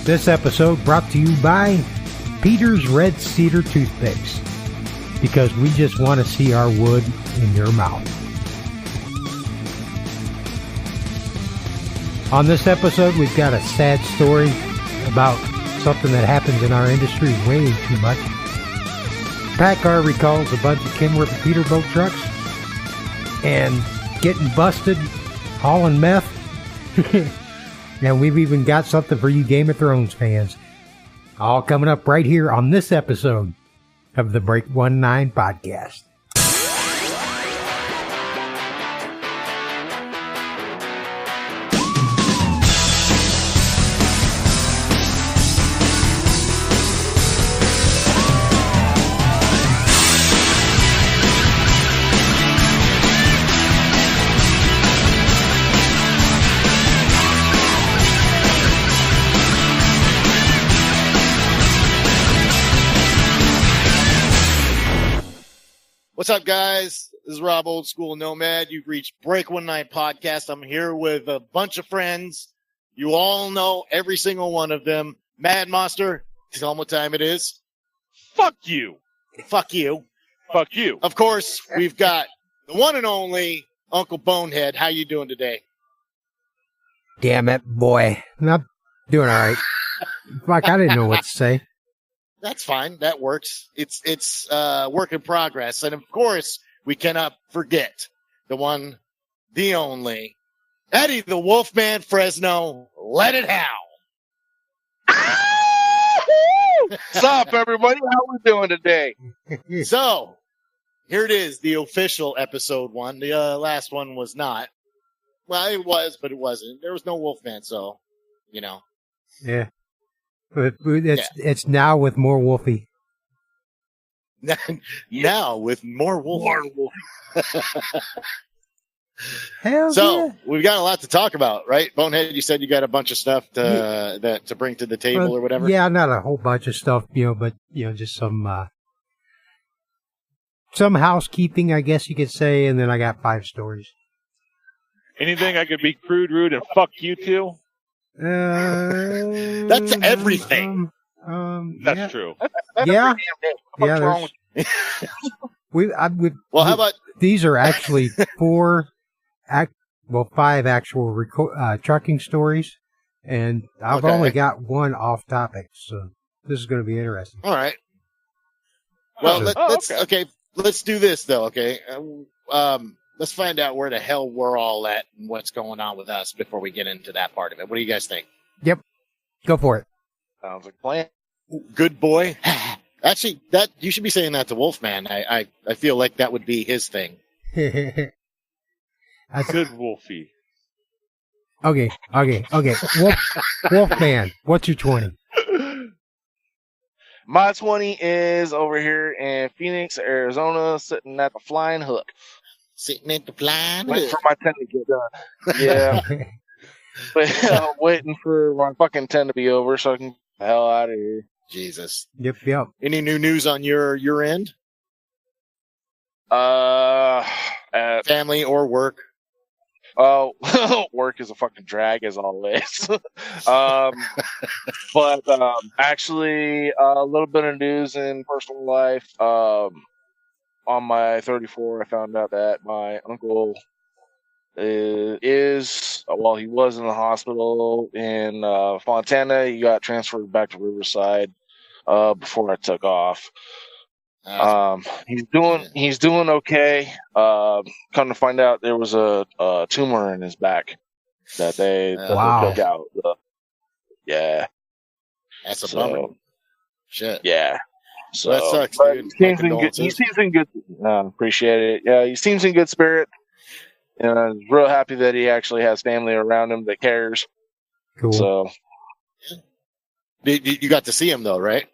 This episode brought to you by Peter's Red Cedar Toothpicks, because we just want to see our wood in your mouth. On this episode, we've got a sad story about something that happens in our industry way too much. Packard recalls a bunch of Kenworth and Peterbilt trucks and getting busted hauling meth. And we've even got something for you Game of Thrones fans. All coming up right here on this episode of the Break 19 podcast. What's up, guys? This is Rob, Old School Nomad. You've reached Break 19 Podcast. I'm here with a bunch of friends. You all know every single one of them. Mad Monster, tell them what time it is. Fuck you. Fuck you. Fuck you. Of course, we've got the one and only Uncle Bonehead. How you doing today? Damn it, boy. I'm doing all right. Fuck, I didn't know what to say. That's fine. That works. It's work in progress. And of course, we cannot forget the one, the only, Eddie the Wolfman Fresno. Let it howl. What's up, everybody? How we doing today? So, here it is, the official episode one. The last one was not. Well, it was, but it wasn't. There was no Wolfman, so, you know. Yeah. But it's now with More Wolfie. Now with More Wolfie. Hell so yeah. We've got a lot to talk about, right? Bonehead, you said you got a bunch of stuff to bring to the table or whatever. Yeah, not a whole bunch of stuff, but just some housekeeping, I guess you could say, and then I got 5 stories. Anything I could be crude, rude, and fuck you to? That's everything. That's true. Yeah. What's wrong with Well, how about these are actually 5 actual trucking stories, and I've only got one off topic, so this is going to be interesting. All right. Well, let's do this though. Okay. Let's find out where the hell we're all at and what's going on with us before we get into that part of it. What do you guys think? Yep. Go for it. Sounds like a plan. Good boy. Actually, that you should be saying that to Wolfman. I feel like that would be his thing. Good Wolfie. Okay. Wolfman, what's your 20? My 20 is over here in Phoenix, Arizona, sitting at the Flying Hook. Sitting at the Flying Hook. Waiting for my 10 to get done. Yeah. But I'm waiting for my fucking 10 to be over so I can get the hell out of here. Jesus. Yep. Any new news on your end? Family or work? Oh, work is a fucking drag as always. But actually, a little bit of news in personal life. On my 34, I found out that my uncle he was in the hospital in Fontana. He got transferred back to Riverside before I took off. He's doing okay. Come to find out, there was a tumor in his back that they took out. Yeah, that's a bummer. Shit. Yeah. So that sucks, dude. He seems in good. Appreciate it. Yeah, he seems in good spirit, and I'm real happy that he actually has family around him that cares. Cool. So, you got to see him though, right?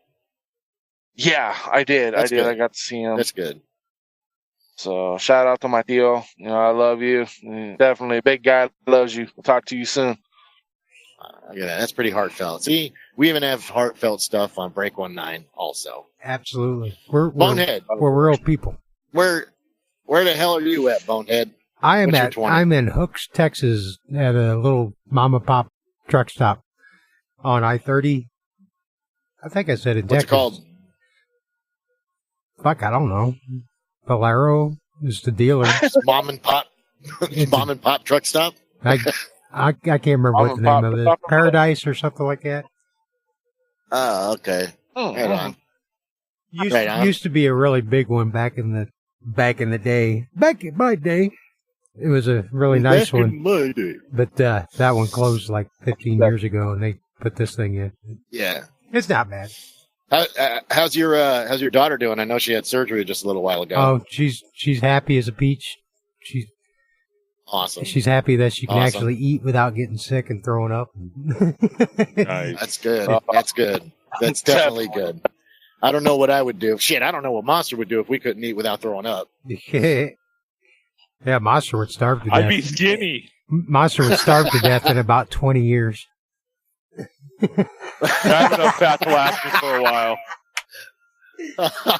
Yeah, I did. That's I did. good. I got to see him. That's good. So, shout out to my Theo. I love you. Definitely a big guy. Loves you. We'll talk to you soon. Look at that. That's pretty heartfelt. See, we even have heartfelt stuff on Break 19 also. Absolutely. We're Bonehead. We're real people. Where the hell are you at, Bonehead? I'm What's your 20? I'm in Hooks, Texas, at a little mom and pop truck stop on I-30. I think I said in What's Texas. it called? Fuck, I don't know. Valero is the dealer. Mom and pop truck stop. I can't remember what the name of it is. Paradise or something like that. Oh, okay. Right on. Used to be a really big one back in the day. Back in my day, it was a really nice Back one. in my day. But that one closed like 15 years ago, and they put this thing in. Yeah. It's not bad. How's your daughter doing? I know she had surgery just a little while ago. Oh, she's happy as a peach. She's awesome. She's happy that she can actually eat without getting sick and throwing up. Nice. That's good. That's good. That's definitely good. I don't know what I would do. Shit, I don't know what Monster would do if we couldn't eat without throwing up. Yeah, Monster would starve to death. I'd be skinny. Monster would starve to death in about 20 years. I have enough fat to last me for a while.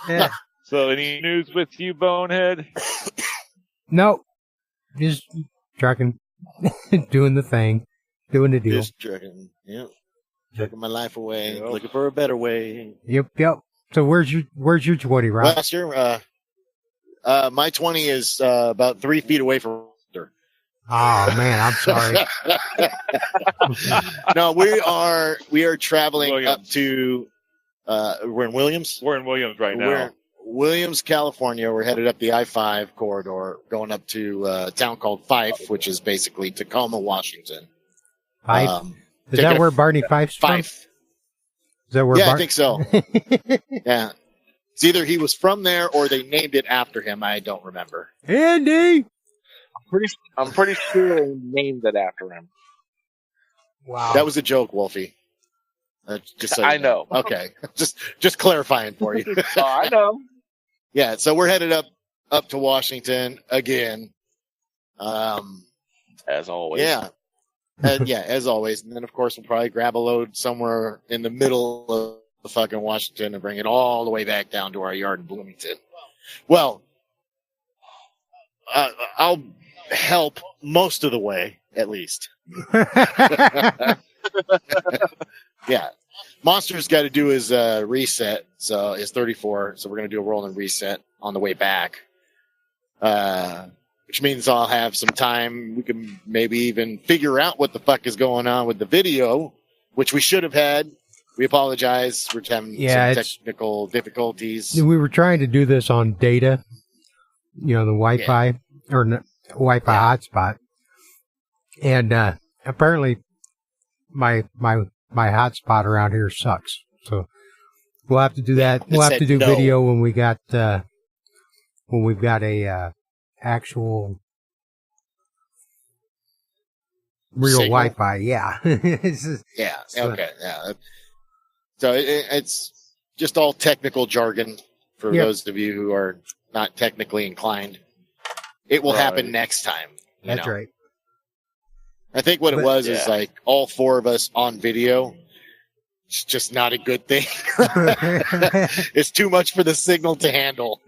Yeah. So, any news with you, Bonehead? No, just trucking, doing the thing, doing the deal. Just trucking. Yep. Trucking my life away. Looking for a better way. Yep. So where's your 20, Rob? Monster, my 20 is about 3 feet away from her. Oh man, I'm sorry. No, we are traveling Williams. up to we're in Williams. We're in Williams right now. We're in Williams, California. We're headed up the I-5 corridor, going up to a town called Fife, which is basically Tacoma, Washington. Fife. Is that where Barney Fife's from? Fife. Is that where? Yeah, I think so. Yeah, it's either he was from there or they named it after him. I don't remember. Andy. I'm pretty sure they named it after him. Wow. That was a joke, Wolfie. Just so you I know. Okay, just clarifying for you. Oh, I know. Yeah, so we're headed up to Washington again. As always. Yeah. Yeah, as always. And then, of course, we'll probably grab a load somewhere in the middle of fucking Washington and bring it all the way back down to our yard in Bloomington. Well, I'll help most of the way, at least. Yeah. Monster's got to do his reset, so his 34. So we're going to do a rolling reset on the way back. Which means I'll have some time. We can maybe even figure out what the fuck is going on with the video, which we should have had. We apologize. We're having some technical difficulties. We were trying to do this on data, the Wi-Fi or Wi-Fi hotspot, and apparently my hotspot around here sucks. So we'll have to do that. We'll have to do video when we've got a actual real signal? Wi-Fi. Yeah. Yeah. Okay. Yeah. So it's just all technical jargon for those of you who are not technically inclined. It will happen next time. That's right. I think what it was is like all 4 of us on video. It's just not a good thing. It's too much for the signal to handle.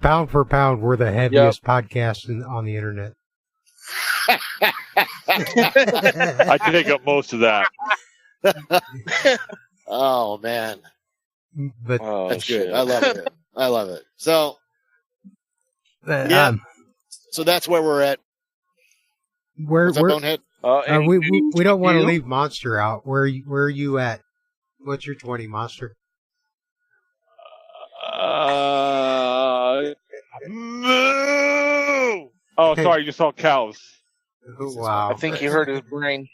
Pound for pound, we're the heaviest podcast on the internet. I can take up most of that. Oh man, but that's good. I love it. So so that's where we're at. We're Bonehead? we don't want to leave Monster out. Where are you at? What's your 20, Monster? Moo! Oh, sorry, you saw cows. Wow. I think you heard his brain.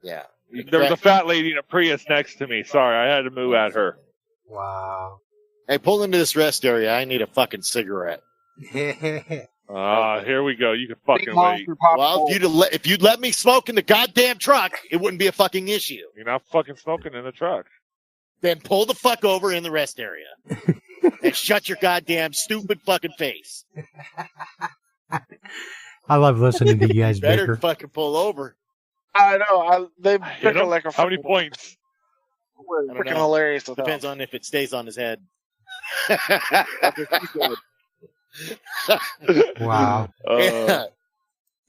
Yeah. There was a fat lady in a Prius next to me. Sorry, I had to moo at her. Wow. Hey, pull into this rest area. I need a fucking cigarette. Here we go. You can fucking wait. Well, if you'd let me smoke in the goddamn truck, it wouldn't be a fucking issue. You're not fucking smoking in the truck. Then pull the fuck over in the rest area. And shut your goddamn stupid fucking face. I love listening to you guys Better bicker. fucking pull over. I know. They pick Hit him? like a How many points? I don't freaking know. hilarious. Depends on if it stays on his head. Wow.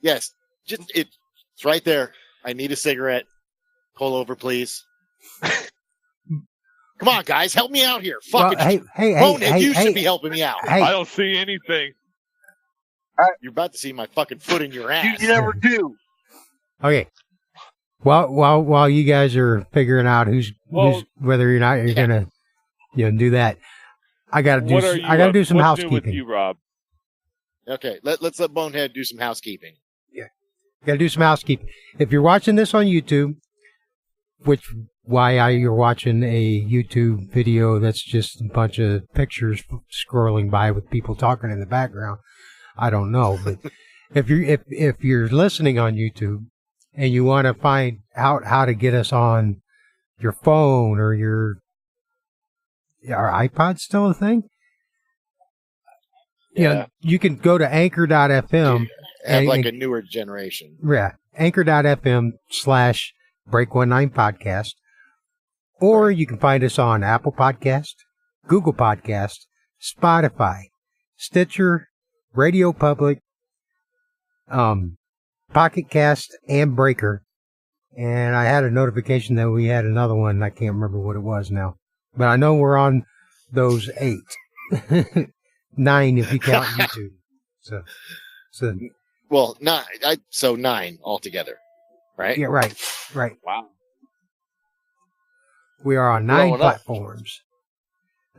Yes, just it's right there. I need a cigarette. Pull over, please. Come on, guys, help me out here. Well, Fucking hey, Bonehead, you should be helping me out. Hey, I don't see anything. You're about to see my fucking foot in your ass. You never do. okay. While you guys are figuring out who's whether or not you're gonna do that, I gotta do some what's housekeeping. New with you, Rob? Okay, let's let Bonehead do some housekeeping. Gotta do some housekeeping. If you're watching this on YouTube, you're watching a YouTube video that's just a bunch of pictures scrolling by with people talking in the background, I don't know. But if you're listening on YouTube and you want to find out how to get us on your phone or our iPod's still a thing? Yeah. You can go to anchor.fm. Have like a newer generation. Yeah. Anchor.fm/Break19 Podcast. Or you can find us on Apple Podcast, Google Podcast, Spotify, Stitcher, Radio Public, Pocket Cast, and Breaker. And I had a notification that we had another one. I can't remember what it was now. But I know we're on those 8. 9 if you count YouTube. So well, 9. So 9 altogether, right? Yeah, right. Wow. We are on 9 platforms.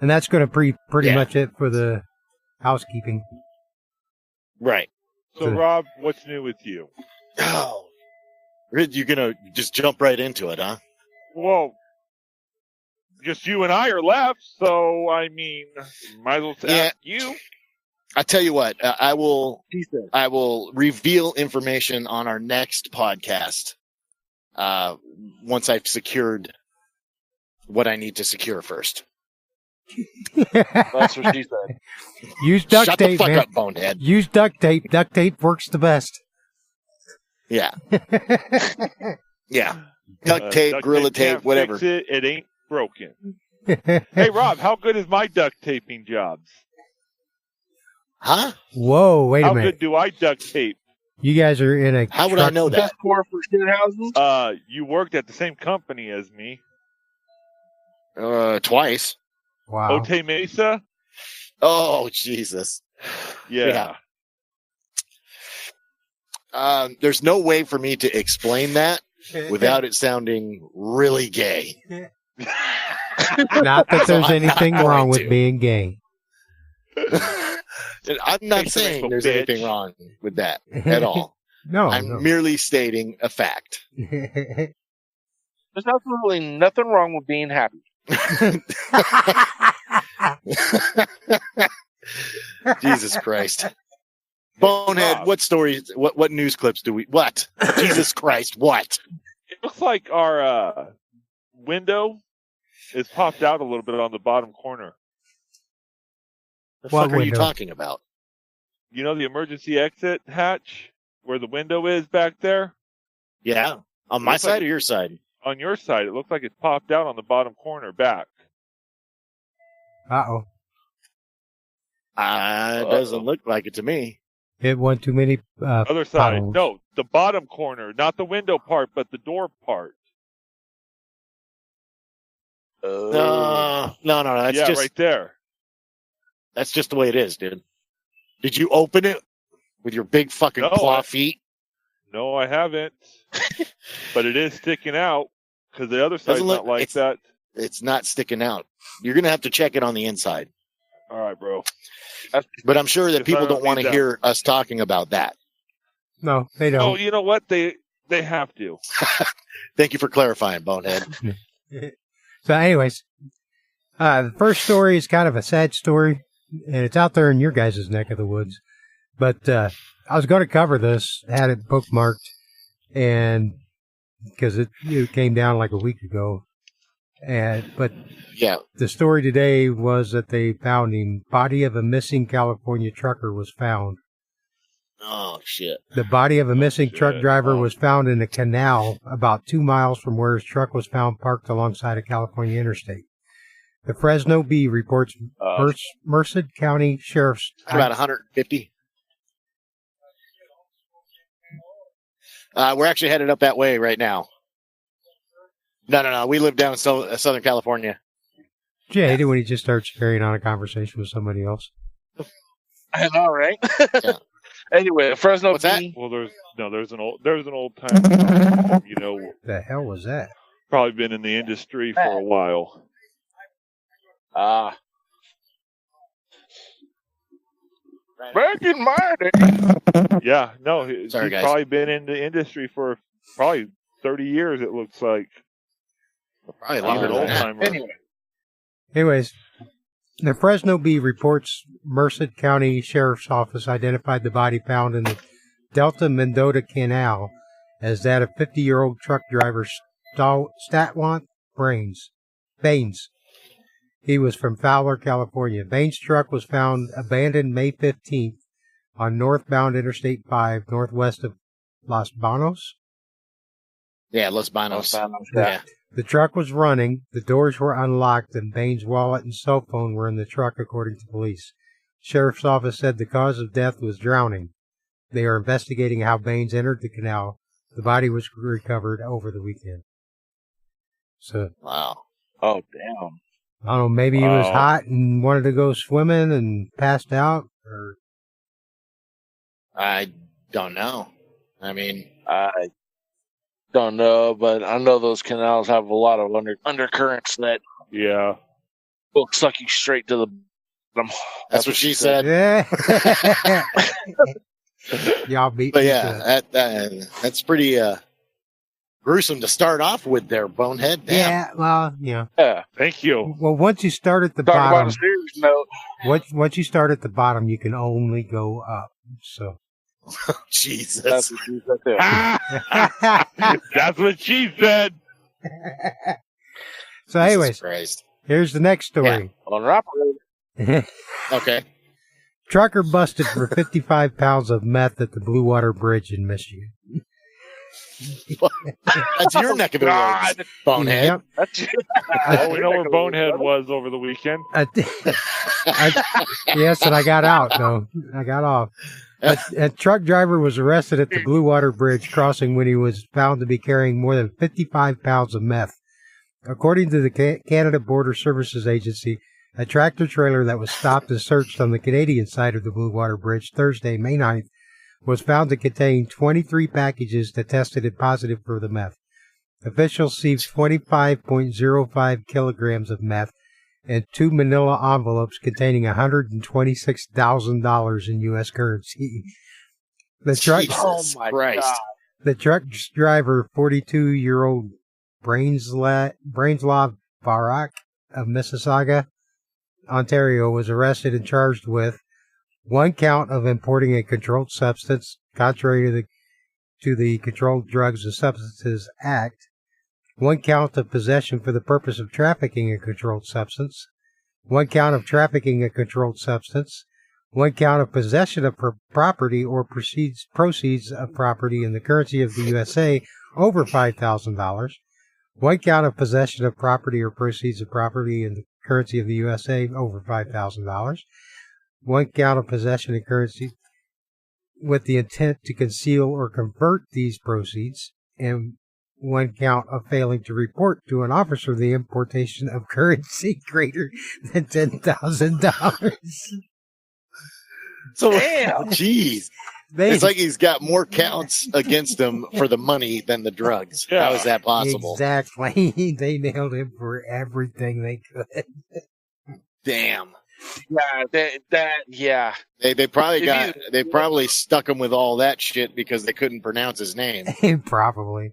And that's going to be pretty much it for the housekeeping. Right. So, Rob, what's new with you? Oh, you're going to just jump right into it, huh? Well, just you and I are left, so, I mean, might as well ask you. I'll tell you what, I will reveal information on our next podcast once I've secured what I need to secure first. That's what she said. Use duct Shut tape, the fuck man. up, Bonehead. Use duct tape. Duct tape works the best. Yeah. Yeah. Duct tape, Gorilla tape, whatever. Fix it ain't broken. Hey, Rob, how good is my duct taping jobs? Huh? Whoa, wait a How minute. good do I duct tape? You guys are in a How would I know that? Best core for shit houses? You worked at the same company as me. Twice. Wow. Otay Mesa? Oh, Jesus. Yeah. There's no way for me to explain that without it sounding really gay. Not that there's anything not wrong going with to. being gay. I'm not Face saying to there's bitch. anything wrong with that at all. No. I'm merely stating a fact. There's absolutely nothing wrong with being happy. Jesus Christ. Bonehead, Rob. what stories, what news clips do we, what? Jesus Christ, what? It looks like our window is popped out a little bit on the bottom corner. The What fuck are you window? talking about? You know the emergency exit hatch where the window is back there? Yeah. On my Looks like side or your side? On your side, it looks like it's popped out on the bottom corner back. Uh-oh. It doesn't look like it to me. Hit one too many Other side. potholes. No, the bottom corner, not the window part, but the door part. No, that's yeah, just right there. that's just the way it is, dude. Did you open it with your big fucking claw feet? No, I haven't. But it is sticking out because the other side's Doesn't not look- like it's- that. It's not sticking out. You're gonna have to check it on the inside. All right, bro. But I'm sure that If people I don't don't want to need that. hear us talking about that. No, they don't. Oh, you know what? They have to. Thank you for clarifying, Bonehead. So anyways, the first story is kind of a sad story, and it's out there in your guys' neck of the woods. But I was going to cover this, had it bookmarked, and because it came down like a week ago. But Yeah. the story today was that they found him. Body of a missing California trucker was found. Oh, shit. The body of a missing truck driver Oh. was found in a canal about 2 miles from where his truck was found parked alongside a California interstate. The Fresno Bee reports Merced County Sheriff's... About 150. We're actually headed up that way right now. No. We live down in Southern California. Did you hate it when he just starts carrying on a conversation with somebody else? I know, right? Yeah. Anyway, Fresno What's that? Bee. Well, there's an old time, The hell was that? probably been in the industry for a while. Back in my day. Yeah, no, he's Sorry, guys. probably been in the industry for probably 30 years, it looks like. Probably He's longer an than old that. timer. Anyways, the Fresno Bee reports Merced County Sheriff's Office identified the body found in the Delta Mendota Canal as that of 50-year-old truck driver Statlant Baines. He was from Fowler, California. Baines' truck was found abandoned May 15th on northbound Interstate 5 northwest of Los Banos. Yeah, Los Banos. Yeah. The truck was running, the doors were unlocked, and Baines' wallet and cell phone were in the truck, according to police. Sheriff's office said the cause of death was drowning. They are investigating how Baines entered the canal. The body was recovered over the weekend. So, Wow. Oh, damn. I don't know, maybe he was Wow. hot and wanted to go swimming and passed out, or... I don't know. I mean, I don't know, but I know those canals have a lot of undercurrents that Yeah. will suck you straight to the bottom. that's what she said. Yeah. Y'all beat But me yeah, to it. that's pretty gruesome to start off with there, Bonehead. Damn. Yeah, well, yeah. Yeah. Thank you. Well, once you start at the Talk about bottom, a serious note. once you start at the bottom, you can only go up. So, Jesus. That's what she said there. That's what she said. so anyways, Jesus Christ. here's the next story. On operator. Okay. Trucker busted for 55 pounds of meth at the Blue Water Bridge in Michigan. That's your neck of the woods, God. Bonehead. Yep. That's Oh, we know where Bonehead was over the weekend. Yes, and I got out, though. I got off. A truck driver was arrested at the Blue Water Bridge crossing when he was found to be carrying more than 55 pounds of meth. According to the Canada Border Services Agency, a tractor trailer that was stopped and searched on the Canadian side of the Blue Water Bridge Thursday, May 9th, was found to contain 23 packages that tested it positive for the meth. Officials seized 25.05 kilograms of meth and 2 manila envelopes containing $126,000 in U.S. currency. The truck, Jesus Oh my Christ. God. the truck's driver, 42-year-old Brainslav Barak of Mississauga, Ontario, was arrested and charged with 1 count of importing a controlled substance, contrary to the Controlled Drugs and Substances Act, 1 count of possession for the purpose of trafficking a controlled substance, 1 count of trafficking a controlled substance, 1 count of possession of property or proceeds of property in the currency of the USA over $5,000, 1 count of possession of property or proceeds of property in the currency of the USA over $5,000, 1 count of possession in currency with the intent to conceal or convert these proceeds, and 1 count of failing to report to an officer the importation of currency greater than $10,000. So, Damn. jeez. It's like he's got more counts against him for the money than the drugs. Yeah. How is that possible? Exactly. They nailed him for everything they could. Damn. Yeah. They probably If they probably stuck him with all that shit because they couldn't pronounce his name. Probably.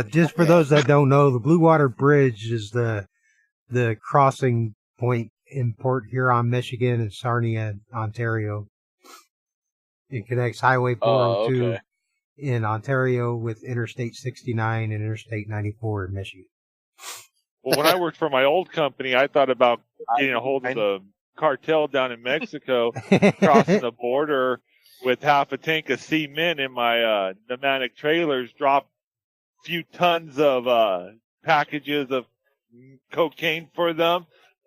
Just for those that don't know, the Blue Water Bridge is the crossing point in Port Huron, Michigan, and Sarnia, Ontario. It connects Highway 402 okay. in Ontario with Interstate 69 and Interstate 94 in Michigan. Well, when I worked for my old company, I thought about getting a hold of the cartel down in Mexico, crossing the border, with half a tank of cement in my pneumatic trailers, drop a few tons of packages of cocaine for them,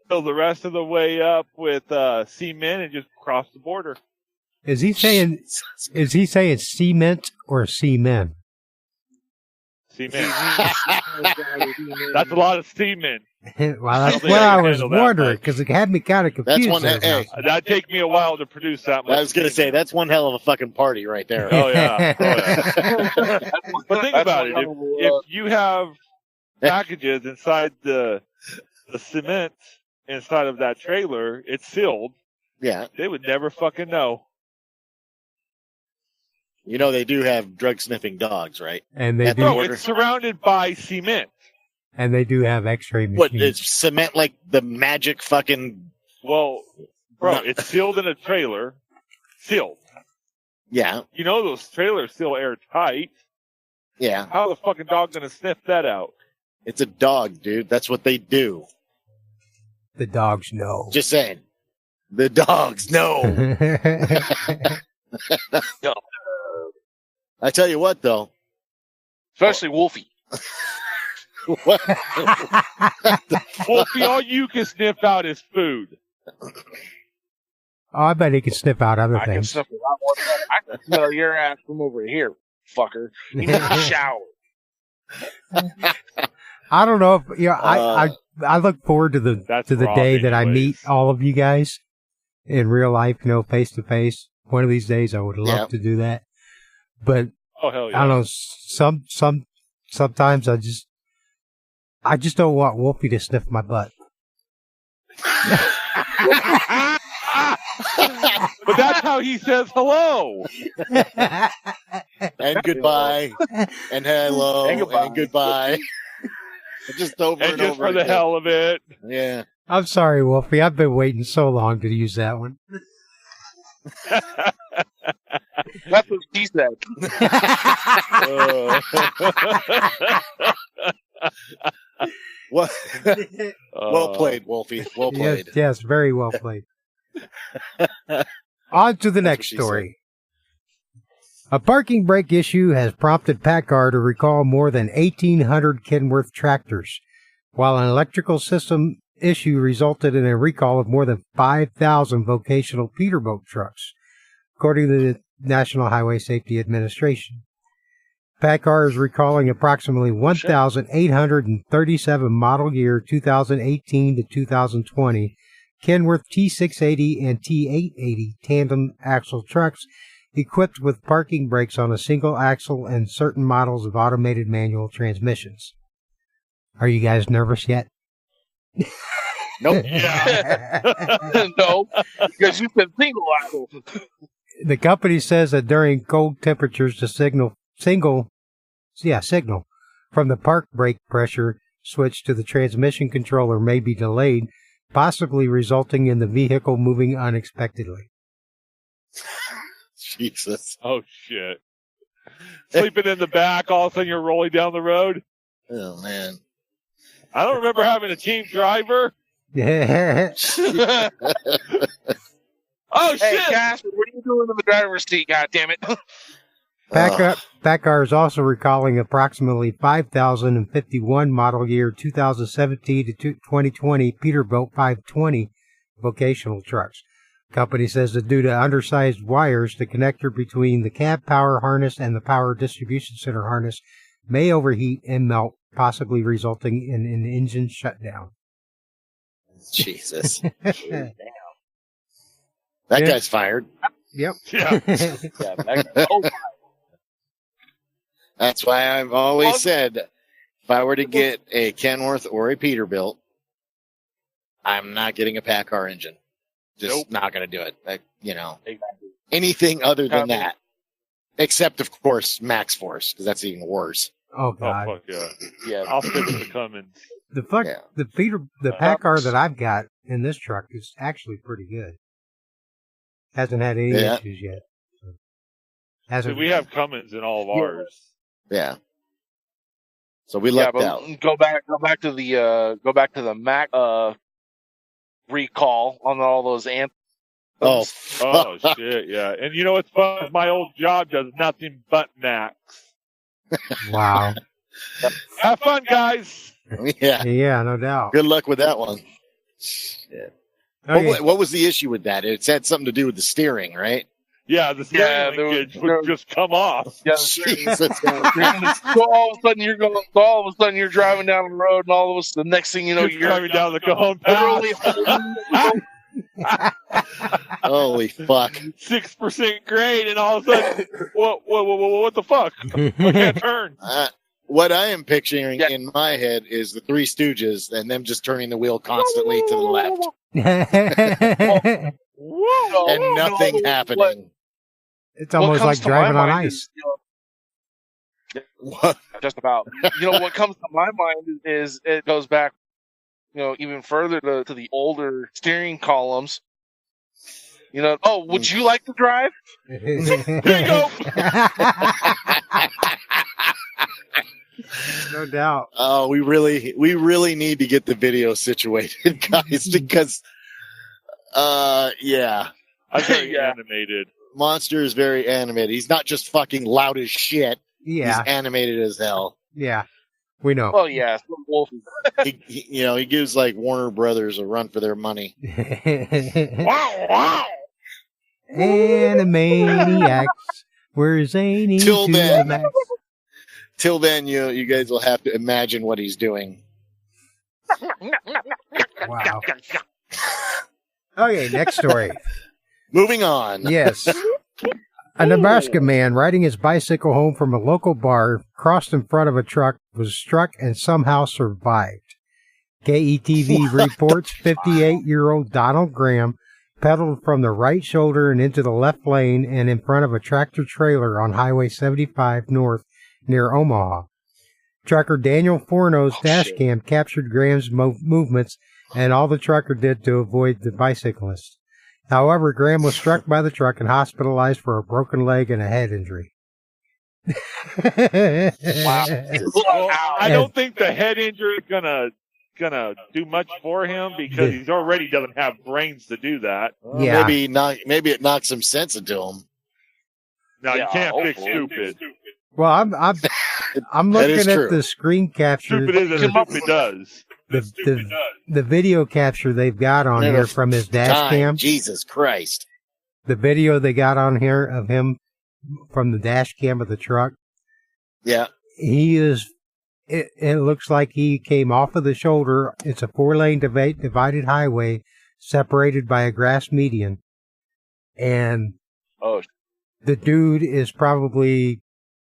fill the rest of the way up with cement, and just cross the border. Is he saying cement or semen? Cement. That's a lot of semen. Well, that's what I was wondering, because it had me kind of confused. That's one. Hey, that'd take me a while to produce that much. I was going to say, that's one hell of a fucking party right there. Oh, yeah. But think about it. If you have packages inside the cement inside of that trailer, it's sealed. Yeah. They would never fucking know. You know they do have drug-sniffing dogs, right? And they do. No, it's surrounded by cement. And they do have X-ray machines. What, is cement like the magic fucking... Well, bro, it's sealed in a trailer. Sealed. Yeah. You know those trailers still airtight. Yeah. How the fucking dog gonna sniff that out? It's a dog, dude. That's what they do. The dogs know. Just saying. The dogs know. I tell you what, though. Especially Wolfie. What? Wolfie, all you can sniff out is food. Oh, I bet he can sniff out other I can things. sniff a lot more. I can smell your ass from over here, fucker. You need to shower. I don't know if I look forward to the day that I meet all of you guys in real life, face to face. One of these days, I would love to do that. But oh, hell yeah. I don't know. Sometimes I just don't want Wolfie to sniff my butt. But that's how he says hello. And goodbye. And hello. And goodbye. Just over and just over for the again. hell of it. Yeah. I'm sorry, Wolfie. I've been waiting so long to use that one. That's what she said. What? Well played, Wolfie. Well played. Yes, very well played. On to the next story. A parking brake issue has prompted PACCAR to recall more than 1,800 Kenworth tractors, while an electrical system issue resulted in a recall of more than 5,000 vocational Peterbilt trucks, according to the National Highway Safety Administration. PACCAR is recalling approximately 1,837 model year 2018 to 2020 Kenworth T680 and T880 tandem axle trucks equipped with parking brakes on a single axle and certain models of automated manual transmissions. Are you guys nervous yet? Nope. No, because you said single axle. The company says that during cold temperatures, the signal from the park brake pressure switch to the transmission controller may be delayed, possibly resulting in the vehicle moving unexpectedly. Jesus. Oh, shit. Sleeping in the back, all of a sudden you're rolling down the road. Oh, man. I don't remember having a team driver. Yeah. Oh, shit! Hey, Casper, what are you doing in the driver's seat, goddammit? PACCAR is also recalling approximately 5,051 model year 2017 to 2020 Peterbilt 520 vocational trucks. The company says that due to undersized wires, the connector between the cab power harness and the power distribution center harness may overheat and melt, possibly resulting in an engine shutdown. Jesus. That guy's fired. Yep. Yeah. That's why I've always said, if I were to get a Kenworth or a Peterbilt, I'm not getting a PACCAR engine. Just not going to do it. Anything other than that. Except, of course, Max Force, because that's even worse. Oh, God. Oh, fuck yeah. Yeah, I'll stick with the Cummins. The PACCAR that I've got in this truck is actually pretty good. Hasn't had any issues yet. So we have Cummins in all of ours. Yeah. So we lucked out. Go back to the Mac recall on all those Oh, Oh shit, yeah. And you know what's fun? My old job does nothing but Macs. Wow. Have fun, guys. yeah. Yeah, no doubt. Good luck with that one. Okay. What was the issue with that? It had something to do with the steering, right? Yeah, the steering linkage would just come off. Yeah, Jesus. so all of a sudden you're driving down the road, and all of a sudden, the next thing you know, You're driving down the Cajon Pass. Holy fuck. 6% grade, and all of a sudden, what the fuck? I can't turn. What I am picturing in my head is the Three Stooges and them just turning the wheel constantly to the left and nothing happening. It's almost like driving on ice. What? Just about. What comes to my mind is it goes back, even further to the older steering columns. Would you like to drive? Here you go. No doubt. Oh, we really need to get the video situated, guys, because yeah. I'm very animated. Monster is very animated. He's not just fucking loud as shit. Yeah. He's animated as hell. Yeah. We know. Oh yeah, it's Wolfie. he gives like Warner Brothers a run for their money. Wow. Animaniacs. We're zany Till to then. the max. Till then, you guys will have to imagine what he's doing. Wow. Okay, next story. Moving on. Yes. A Nebraska man riding his bicycle home from a local bar crossed in front of a truck, was struck, and somehow survived. KETV reports 58-year-old Donald Graham pedaled from the right shoulder and into the left lane and in front of a tractor trailer on Highway 75 North near Omaha. Trucker Daniel Forno's dash cam captured Graham's movements and all the trucker did to avoid the bicyclist. However, Graham was struck by the truck and hospitalized for a broken leg and a head injury. Wow. Well, I don't think the head injury is gonna do much for him because he already doesn't have brains to do that. Yeah. Maybe it knocks some sense into him. No, you can't fix stupid. Well, I'm looking at true. the screen capture. Stupid is as stupid does. The video capture they've got on here from his dash cam. Jesus Christ. The video they got on here of him from the dash cam of the truck. Yeah. It looks like he came off of the shoulder. It's a 4-lane divided highway separated by a grass median. And the dude is probably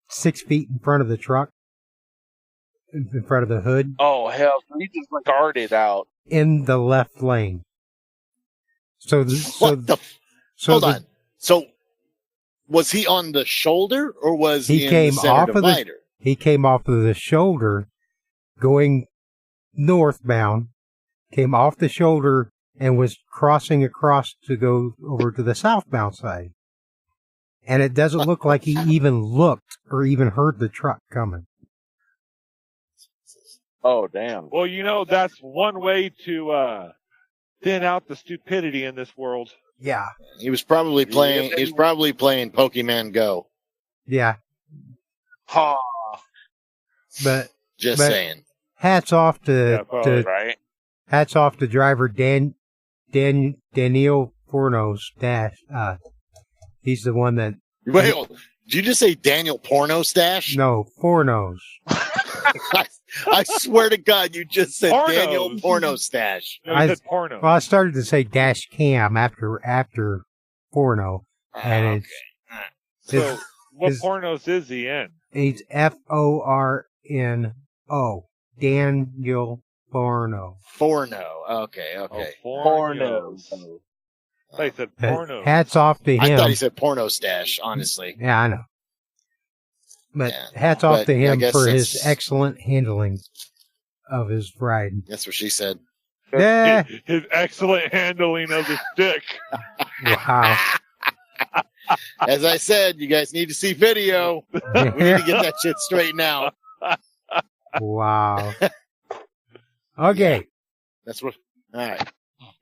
6 feet in front of the truck. In front of the hood. Oh, hell. He just guarded out. In the left lane. Hold on. So, was he on the shoulder or was he came in the center off divider? He came off of the shoulder going northbound, came off the shoulder and was crossing across to go over to the southbound side. And it doesn't look like he even looked or even heard the truck coming. Oh, damn. Well, that's one way to thin out the stupidity in this world. Yeah. He was probably playing Pokemon Go. Yeah. Huh. But Just saying. Hats off to right. Hats off to driver Daniel Forno's dash. He's the one that. Wait, did you just say Daniel Porno Stash? No, Forno's. I swear to God, you just said Pornos. Daniel Porno Stash. No, he said porno. Well, I started to say dash cam after Forno, and So, what pornos is he in? it's Forno. Daniel Forno. Forno. Okay. Pornos. I said pornos. Hats off to him. I thought he said Porno Stash, honestly. Yeah, I know. But Yeah, hats off but to I him guess for his it's- excellent handling of his ride. That's what she said. Yeah. His excellent handling of the stick. Wow. As I said, you guys need to see video. We need to get that shit straightened out. Wow. Okay. That's what. All right.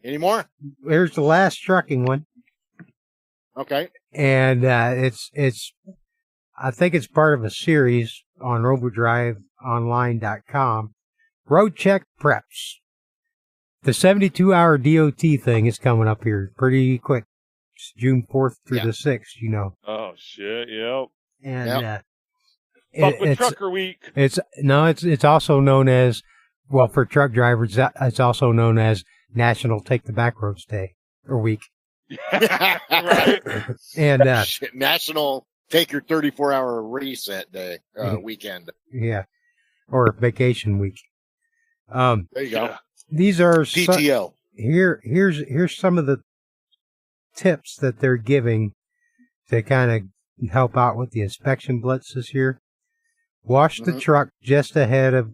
Any more? Here's the last trucking one. Okay. And I think it's part of a series on RoboDriveOnline.com. Road Check Preps. The 72-hour DOT thing is coming up here pretty quick. It's June 4th through the 6th, you know. Oh shit! Yep. And Fuck with it's Trucker Week. it's also known as, well, for truck drivers, it's also known as National Take the Back Roads Day or Week. Right. And Shit, National Take Your 34-hour reset day weekend. yeah, or vacation week. There you go. Yeah. These are PTO. Here's some of the tips that they're giving to kind of help out with the inspection blitz this year. Wash the truck just ahead of,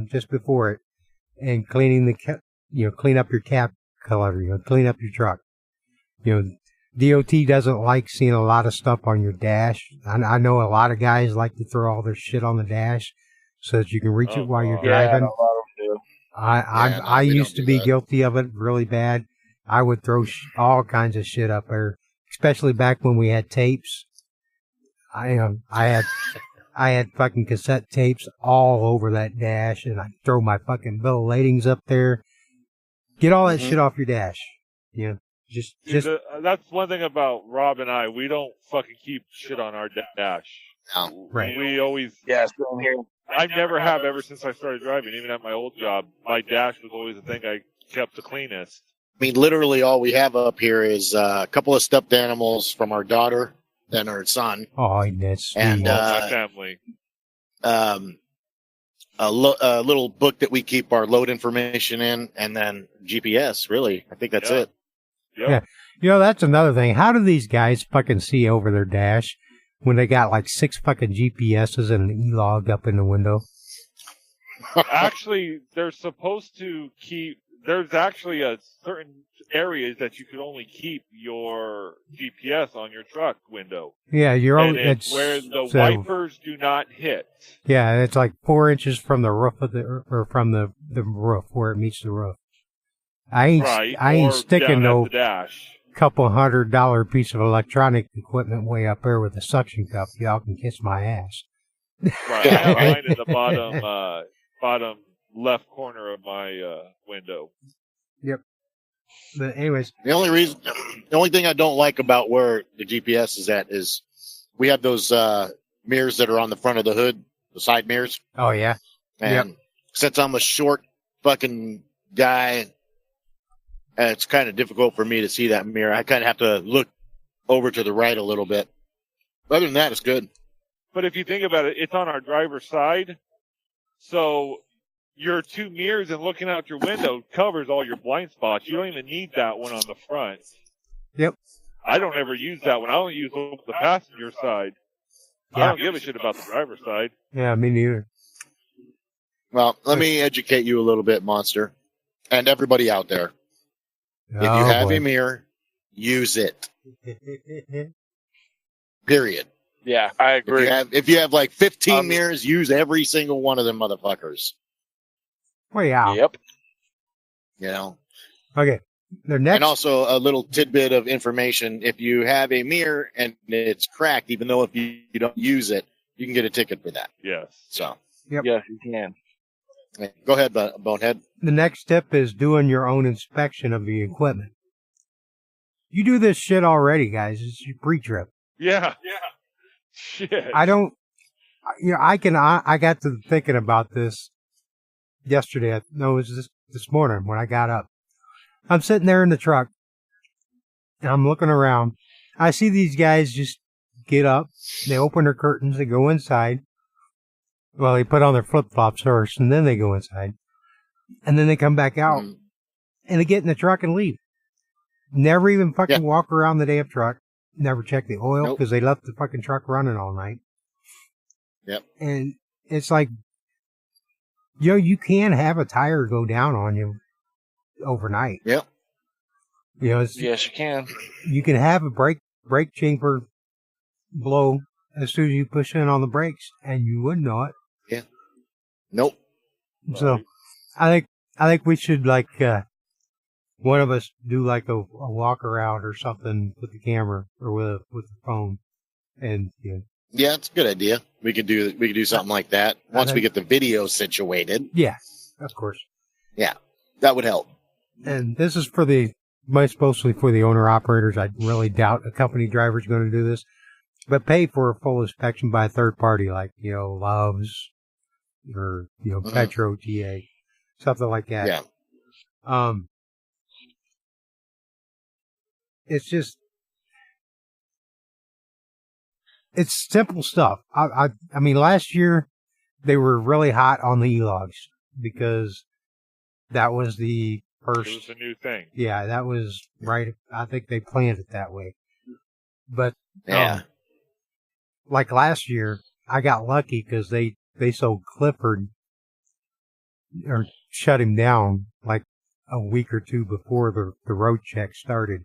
just before it, and clean up your cap color. Clean up your truck. DOT doesn't like seeing a lot of stuff on your dash. I know a lot of guys like to throw all their shit on the dash so that you can reach it while you're driving. Yeah, a lot of them do. I used to be guilty of it really bad. I would throw all kinds of shit up there, especially back when we had tapes. I had fucking cassette tapes all over that dash, and I'd throw my fucking bill of ladings up there. Get all that shit off your dash. Just that's one thing about Rob and I. We don't fucking keep shit on our dash. No. Right. We always. Yeah, same here. I never have ever since I started driving. Even at my old job, my dash was always the thing I kept the cleanest. I mean, literally all we have up here is a couple of stuffed animals from our daughter and our son. Oh, that's sweet. And My family. a little book that we keep our load information in, and then GPS, really. I think that's it. Yep. Yeah. That's another thing. How do these guys fucking see over their dash when they got like 6 fucking GPSs and an E-log up in the window? Actually, they're supposed to keep. There's actually a certain areas that you could only keep your GPS on your truck window. Yeah, And it's where the wipers do not hit. Yeah, it's like 4 inches from the roof of from the roof where it meets the roof. I ain't sticking no dash. couple $100 piece of electronic equipment way up there with a suction cup. Y'all can kiss my ass. Right, I have mine in the bottom left corner of my window. Yep. But anyways, The only thing I don't like about where the GPS is at is we have those mirrors that are on the front of the hood, the side mirrors. oh yeah, And since I'm a short fucking guy, it's kind of difficult for me to see that mirror. I kind of have to look over to the right a little bit. Other than that, it's good. But if you think about it, it's on our driver's side. So your 2 mirrors and looking out your window covers all your blind spots. You don't even need that one on the front. Yep. I don't ever use that one. I only use the passenger side. I Yeah. don't give a shit about the driver's side. Yeah, me neither. Well, let me educate you a little bit, Monster, and everybody out there. If you have a mirror, use it. Period. Yeah, I agree. If you have like 15 mirrors, use every single one of them motherfuckers. Well, yeah. Yep. You know. Okay. The next. And also a little tidbit of information: if you have a mirror and it's cracked, even though if you don't use it, you can get a ticket for that. Yes. So. Yep. Yes, you can. Go ahead, Bonehead. The next step is doing your own inspection of the equipment. You do this shit already, guys. It's your pre-trip. Yeah. Shit. I got to thinking about this yesterday. No, it was this morning when I got up. I'm sitting there in the truck and I'm looking around. I see these guys just get up. They open their curtains. They go inside. Well, they put on their flip-flops first and then they go inside. And then they come back out and they get in the truck and leave. Never even fucking walk around the damn truck. Never check the oil because they left the fucking truck running all night. Yep. And it's like, you can have a tire go down on you overnight. Yep. Yes, you can. You can have a brake chamber blow as soon as you push in on the brakes, and you wouldn't know it. Yeah. Nope. So, I think we should one of us do like a walk around or something with the camera or with the phone, and Yeah, it's a good idea. We could do something like that once we get the video situated. Yeah, of course. Yeah, that would help. And this is mostly for the owner operators. I really doubt a company driver is going to do this, but pay for a full inspection by a third party, like Love's or Petro TA, something like that. Yeah. It's simple stuff. I mean, last year they were really hot on the e-logs because that was the first. It was a new thing. Yeah, that was right. I think they planned it that way. But yeah, like last year, I got lucky because they sold Clifford or shut him down like a week or two before the road check started,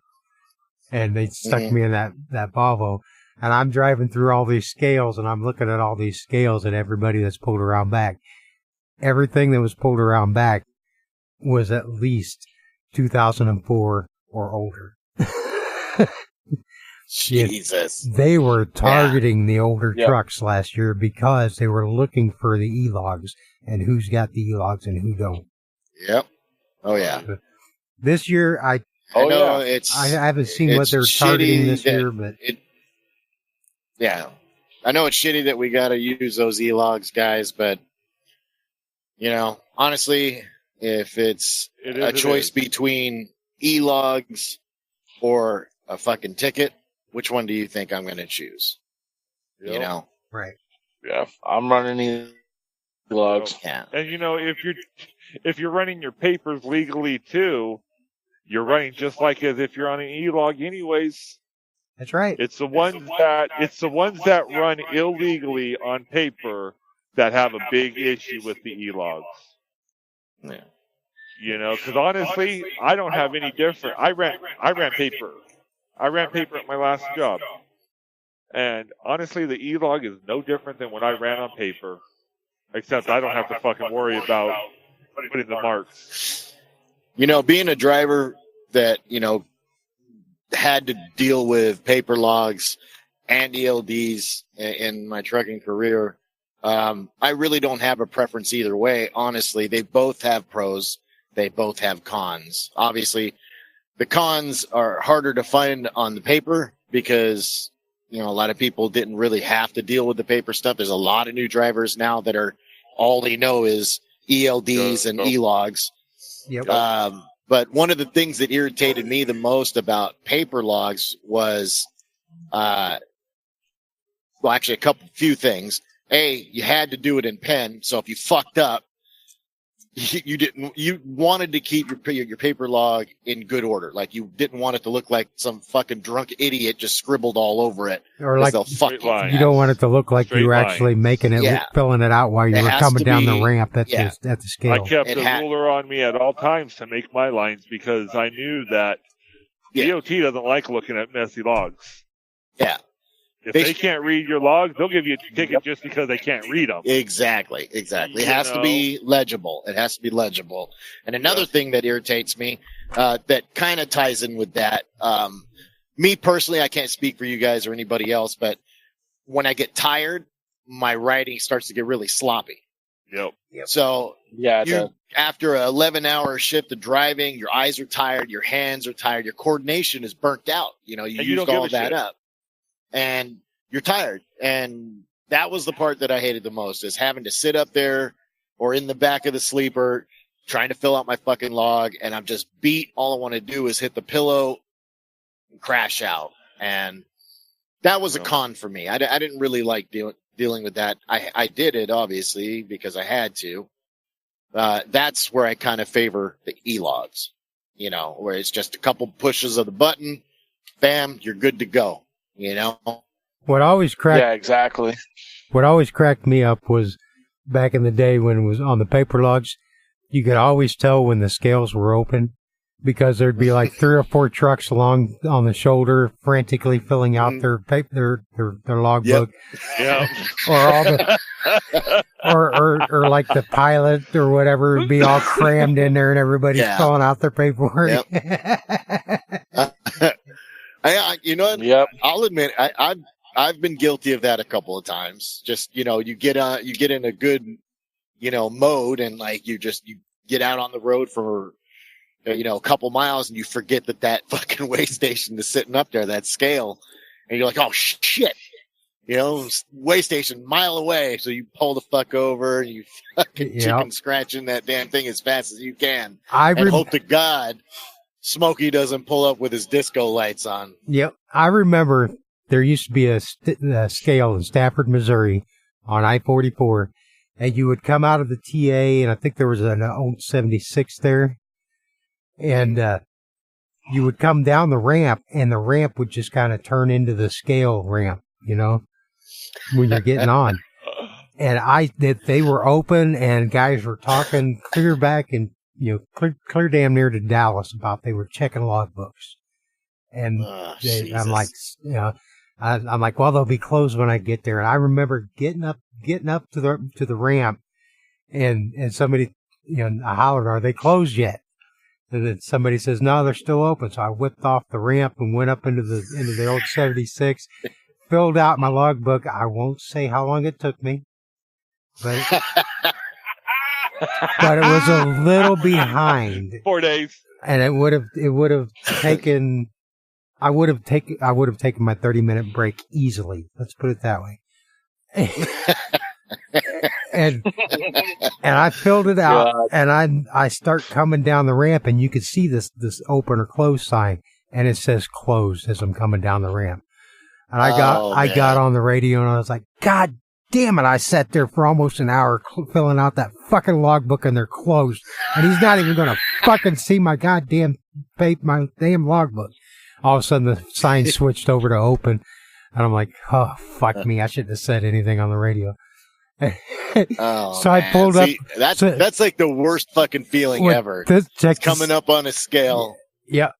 and they stuck me in that Volvo. And I'm driving through all these scales, and I'm looking at all these scales and everybody that's pulled around back. Everything that was pulled around back was at least 2004 or older. Jesus. They were targeting the older trucks last year because they were looking for the e-logs and who's got the e-logs and who don't. Yep. Oh, yeah. This year, I haven't seen what they're targeting this year, but... Yeah. I know it's shitty that we got to use those e-logs, guys, but, honestly, if it's a choice between e-logs or a fucking ticket, which one do you think I'm going to choose? Yep. Right. Yeah, I'm running e-logs. Yeah. And if you're running your papers legally too, you're running just like as if you're on an e-log anyways. That's right. It's the ones that run illegally on paper that have a big issue with the e-logs. Yeah. Because honestly, I don't have any different. I ran paper. I ran paper at my last job, and honestly, the e-log is no different than when I ran on paper, except I don't have to fucking worry about putting the marks. Being a driver that had to deal with paper logs and ELDs in my trucking career, I really don't have a preference either way. Honestly, they both have pros. They both have cons. Obviously, the cons are harder to find on the paper because, a lot of people didn't really have to deal with the paper stuff. There's a lot of new drivers now that are all they know is ELDs and e-logs. Yep. But one of the things that irritated me the most about paper logs was, actually few things. A, you had to do it in pen. So if you fucked up, you wanted to keep your paper log in good order. Like you didn't want it to look like some fucking drunk idiot just scribbled all over it. Or like they'll fuck you don't want it to look like you were actually making it, filling it out while you were coming down the ramp at the scale. I kept a ruler on me at all times to make my lines because I knew that DOT doesn't like looking at messy logs. Yeah. If they can't read your logs, they'll give you a ticket just because they can't read them. Exactly. It has to be legible. And another thing that irritates me, that kind of ties in with that, me personally, I can't speak for you guys or anybody else, but when I get tired, my writing starts to get really sloppy. Yep. So after an 11-hour shift of driving, your eyes are tired, your hands are tired, your coordination is burnt out. You used all that up. And you're tired. And that was the part that I hated the most, is having to sit up there or in the back of the sleeper trying to fill out my fucking log. And I'm just beat. All I want to do is hit the pillow and crash out. And that was a con for me. I didn't really like dealing with that. I did it, obviously, because I had to. That's where I kind of favor the e-logs, where it's just a couple pushes of the button. Bam, you're good to go. What always cracked exactly. What always cracked me up was back in the day when it was on the paper logs, you could always tell when the scales were open because there'd be like 3 or 4 trucks along on the shoulder, frantically filling out their paper, their logbook, Yeah. or all the, or like the pilot or whatever would be all crammed in there, and everybody's filling out their paperwork. You know what? Yep. I'll admit, I've been guilty of that a couple of times. Just, you get in a good, mode, and like you get out on the road for, a couple miles, and you forget that fucking weigh station is sitting up there, that scale, and you're like, oh shit, weigh station mile away. So you pull the fuck over, and you fucking chicken scratching that damn thing as fast as you can, and hope to God Smokey doesn't pull up with his disco lights on. Yep. I remember there used to be a scale in Stafford, Missouri on I-44, and you would come out of the TA, and I think there was an old 76 there, and you would come down the ramp, and the ramp would just kind of turn into the scale ramp, when you're getting on. And they were open, and guys were talking clear back and, clear damn near to Dallas about they were checking logbooks. And I'm like, I'm like, well, they'll be closed when I get there. And I remember getting up to the ramp, and somebody, I hollered, "Are they closed yet?" And then somebody says, "No, they're still open." So I whipped off the ramp and went up into the old 76, filled out my logbook. I won't say how long it took me, but it was a little behind. 4 days. And it would have taken. I would have taken my 30-minute break easily. Let's put it that way. and I filled it out, and I start coming down the ramp, and you could see this open or close sign, and it says closed as I'm coming down the ramp. And I got on the radio, and I was like, God damn it! I sat there for almost an hour filling out that fucking logbook, and they're closed, and he's not even gonna fucking see my goddamn my damn logbook. All of a sudden, the sign switched over to open, and I'm like, oh, fuck me. I shouldn't have said anything on the radio. So I pulled up. That's like the worst fucking feeling ever. It's coming up on a scale,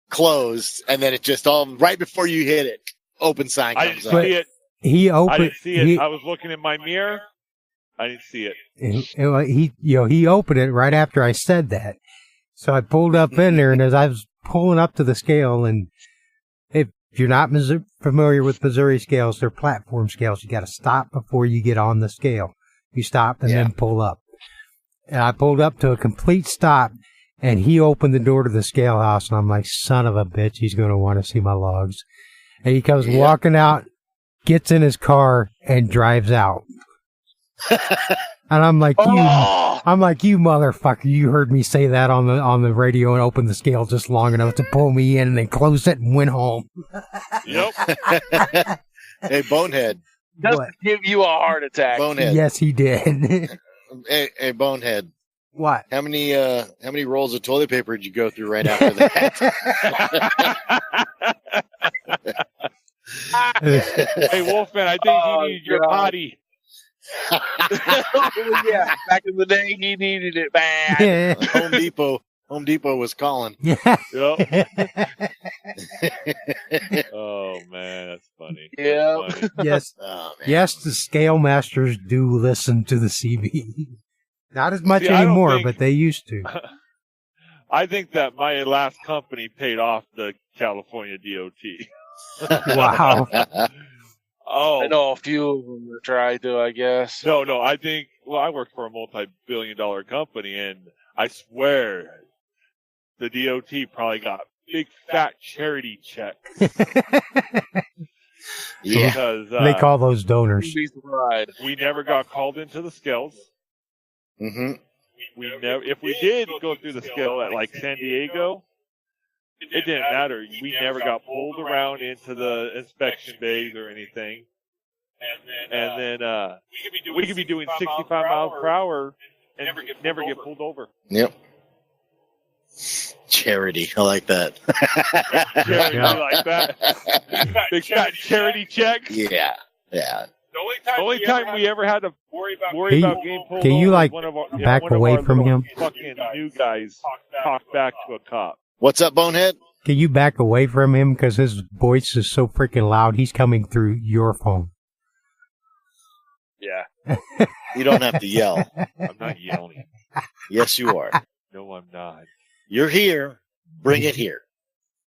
closed, and then it just all, right before you hit it, open sign comes up. I didn't see it. I was looking in my mirror. I didn't see it. He opened it right after I said that. So I pulled up in there, and as I was pulling up to the scale, and if you're not familiar with Missouri scales, they're platform scales. You got to stop before you get on the scale. You stop and then pull up. And I pulled up to a complete stop, and he opened the door to the scale house, and I'm like, son of a bitch, he's going to want to see my logs. And he comes walking out, gets in his car, and drives out. And I'm like, you motherfucker, you heard me say that on the radio and opened the scale just long enough to pull me in, and then closed it and went home. Yep. Hey, Bonehead. Just to give you a heart attack. Bonehead. Yes, he did. Hey, Bonehead. What? How many rolls of toilet paper did you go through right after that? Hey, Wolfman, I think you needed your potty. Yeah, back in the day, he needed it bad. Home Depot was calling. Yeah. Yep. Oh man, that's funny. Yeah. Yes. Oh, yes, the scale masters do listen to the CB. Not as much anymore, but they used to. I think that my last company paid off the California DOT. Wow. Oh, I know a few of them that tried to, I guess. No, I think, I work for a multi-billion-dollar company, and I swear the DOT probably got big fat charity checks. Yeah. Because, they call those donors. We never got called into the scales. Mm-hmm. We never, if we did go through the scale at like San Diego, it didn't matter. We never got pulled around into the inspection bays or anything. And then we could be doing 65 miles per hour and never get pulled over. Yep. Charity. I like that. Charity, I like that. Big fat charity check. Yeah. The only time we ever had to worry about getting pulled over, can you one of our back away from him? Fucking new guys talk back to a cop. What's up, Bonehead? Can you back away from him because his voice is so freaking loud? He's coming through your phone. Yeah. You don't have to yell. I'm not yelling. Yes, you are. No, I'm not. You're here. Bring it here.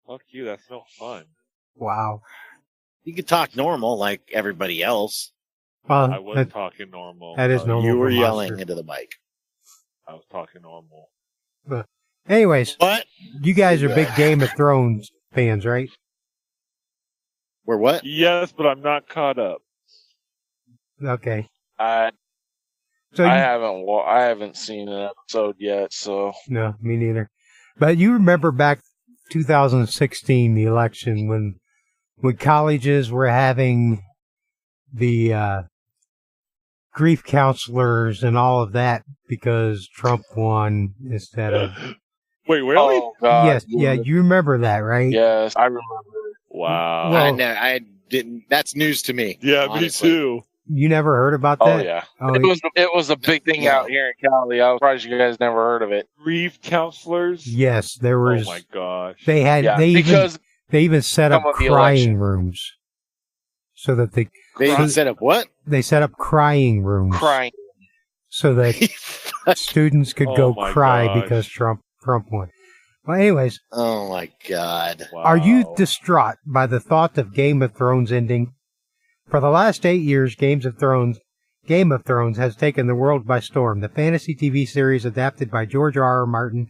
Fuck you. That's no fun. Wow. You can talk normal like everybody else. Well, I was talking normal. that is normal. You were for yelling Monster. into the mic. I was talking normal. But anyways, What? you guys are big Game of Thrones fans, right? We're what? Yes, but I'm not caught up. Okay. I So I haven't seen an episode yet, so no, me neither. But you remember back 2016, the election, when colleges were having the grief counselors and all of that because Trump won instead of. Wait, really? Oh, God. Yes, yeah, you remember that, right? Yes, I remember. Wow. Well- I didn't. That's news to me. yeah, honestly. me too. You never heard about Oh that? yeah, Oh, it was a big thing Yeah. out here in Cali. I was surprised you guys never heard of it. Grief counselors? yes, there Oh was. my gosh. They had. Yeah, they because even set up some of the crying election. rooms, so that They even set up what? they set up crying rooms, crying. so that students could Oh go my cry gosh. because Trump won. Well, anyways, Oh my God. Wow. are you distraught by the thought of Game of Thrones ending? For the last 8 years, Game of Thrones has taken the world by storm. The fantasy TV series adapted by George R.R. Martin,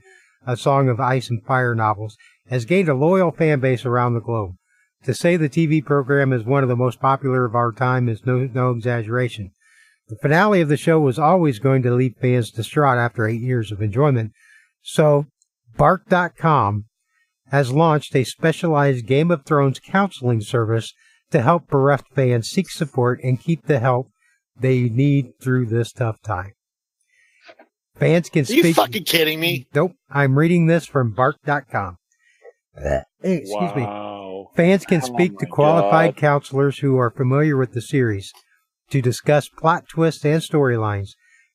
A Song of Ice and Fire novels, has gained a loyal fan base around the globe. To say the TV program is one of the most popular of our time is no exaggeration. The finale of the show was always going to leave fans distraught after 8 years of enjoyment. So, Bark.com has launched a specialized Game of Thrones counseling service to help bereft fans seek support and keep the help they need through this tough time. Fans can Are you speak. fucking kidding me? Nope, I'm reading this from Bark.com. Excuse me. Wow. Fans can Oh speak to my qualified God. counselors who are familiar with the series to discuss plot twists and storylines.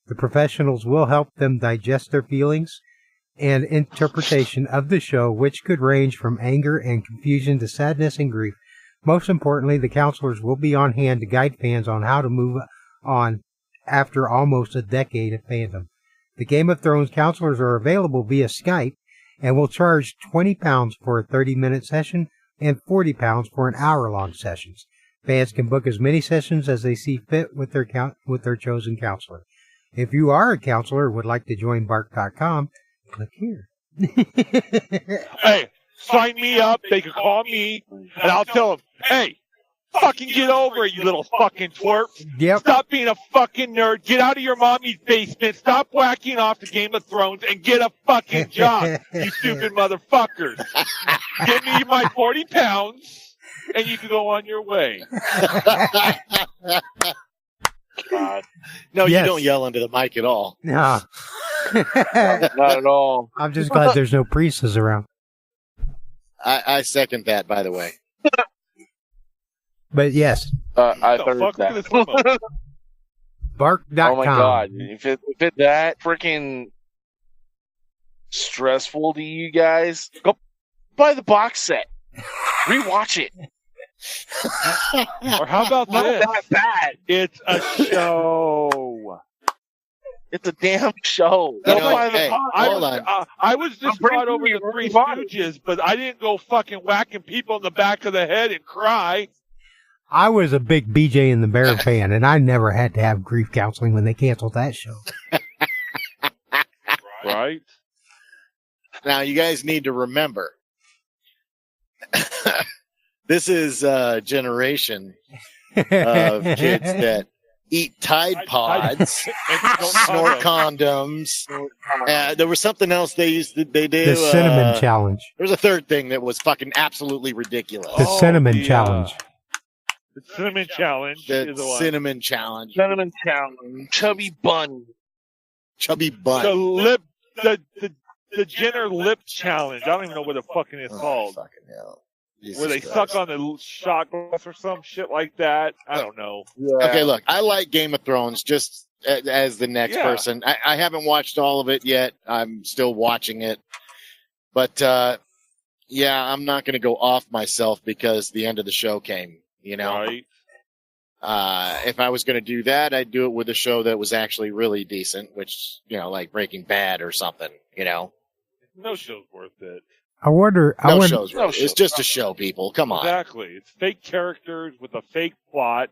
The professionals will help them digest their feelings and interpretation of the show, which could range from anger and confusion to sadness and grief. Most importantly, the counselors will be on hand to guide fans on how to move on after almost a decade of fandom. The Game of Thrones counselors are available via Skype and will charge £20 for a 30-minute session and £40 for an hour-long sessions. Fans can book as many sessions as they see fit with their chosen counselor. If you are a counselor and would like to join Bark.com, click here. Hey, sign me up. They can call me, and I'll tell them, hey, fucking get over it, you little fucking twerp. Yep. Stop being a fucking nerd. Get out of your mommy's basement. Stop whacking off the Game of Thrones and get a fucking job, you stupid motherfuckers. Give me my 40 pounds, and you can go on your way. God, No, Yes. you don't yell into the mic at all. Nah. not at all. I'm just glad there's no priests around. I second that, by the way. But yes, I The third fuck that. with this limo? Bark.com. Oh my God! If it's that freaking stressful to you guys, go buy the box set, rewatch it. Or how about Not this? that bad. It's a show. It's a damn show. You Go know, buy the hey, box I hold was, on. I was just I'm brought over bringing the you Three everybody. Stooges, but I didn't go fucking whacking people in the back of the head and cry. I was a big BJ and the Bear fan, and I never had to have grief counseling when they canceled that show. Right? Now, you guys need to remember, this is a generation of kids that eat Tide Pods, And don't snort condom. condoms. There was something else they did. The cinnamon challenge. There was a third thing that was fucking absolutely ridiculous. The cinnamon the, challenge. The cinnamon challenge The is the one. cinnamon challenge. Cinnamon challenge, chubby bun. Chubby butt. The lip, the Jenner lip challenge. I don't even know what the fucking it's Oh, called. fucking hell. Jesus Where they Christ. suck on the shot glass or some shit like that. I don't know. Yeah. Okay, look, I like Game of Thrones just as the next Yeah. person. I haven't watched all of it yet. I'm still watching it. But yeah, I'm not going to go off myself because the end of the show came. You know, Right. if I was going to do that, I'd do it with a show that was actually really decent, which, you know, like Breaking Bad or something, you know. No show's worth it. I wonder. No show's worth it. It's just a show, people. Come on. Exactly. It's fake characters with a fake plot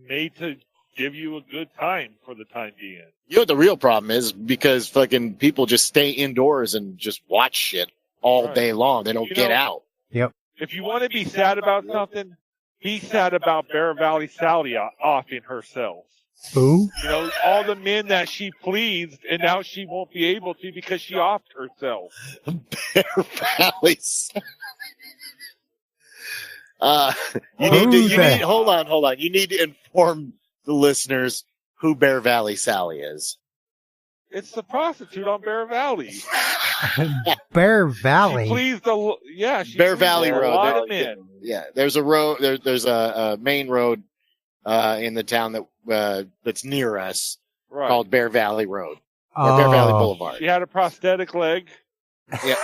made to give you a good time for the time being. You know what the real problem is? Because fucking people just stay indoors and just watch shit all Right. day long. They don't get out. Yep. If you want to be sad about something, be sad about Bear Valley Sally offing herself. Who? You know, all the men that she pleased, and now she won't be able to because she offed herself. Bear Valley. Hold on. You need to inform the listeners who Bear Valley Sally is. It's the prostitute on Bear Valley. Bear Valley. She pleased Bear Valley Road. A lot of men. Yeah, there's a road. There's a main road in the town that's near us Right. called Bear Valley Road or Bear Valley Boulevard. She had a prosthetic leg. Yeah.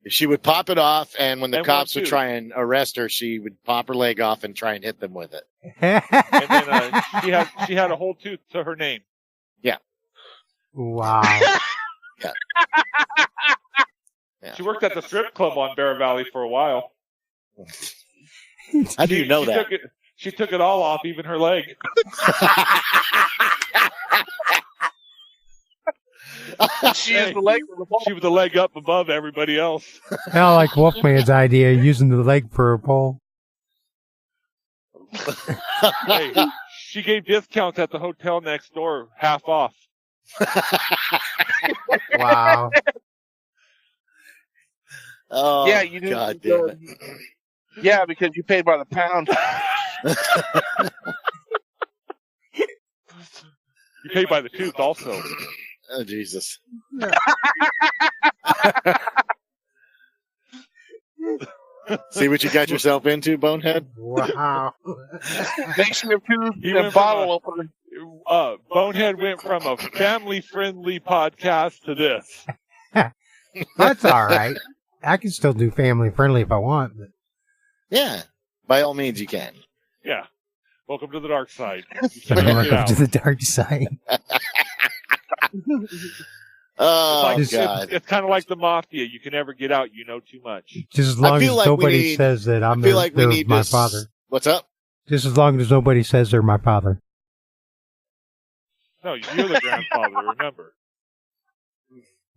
She would pop it off, and when the And cops one, would too. try and arrest her, she would pop her leg off and try and hit them with it. And then she had a whole tooth to her name. Wow. Yeah. She worked at the strip club on Bear Valley for a while. How do you know that? She took it all off, even her leg. She used the leg for the ball. She was the leg up above everybody else. I like Wolfman's idea, using the leg for a pole. Hey, she gave discounts at the hotel next door, half off. Wow. Oh, Yeah, you God didn't. damn it. Yeah, because you paid by the pound. You pay by the tooth also. Oh, Jesus. See what you got yourself into, Bonehead? Wow. Makes me a tooth He and a went from bottle opener. Bonehead went from a family-friendly podcast to this. That's all right. I can still do family friendly if I want. But Yeah. By all means, you can. Yeah. Welcome to the dark side. You can't get welcome out. to the dark side. Oh, It's God. it's kind of like the mafia. You can never get out. You know too much. Just as long as feel like we nobody need- says that I I'm feel like we they're need my to father. What's up? Just as long as nobody says they're my father. No, you're the grandfather. Remember.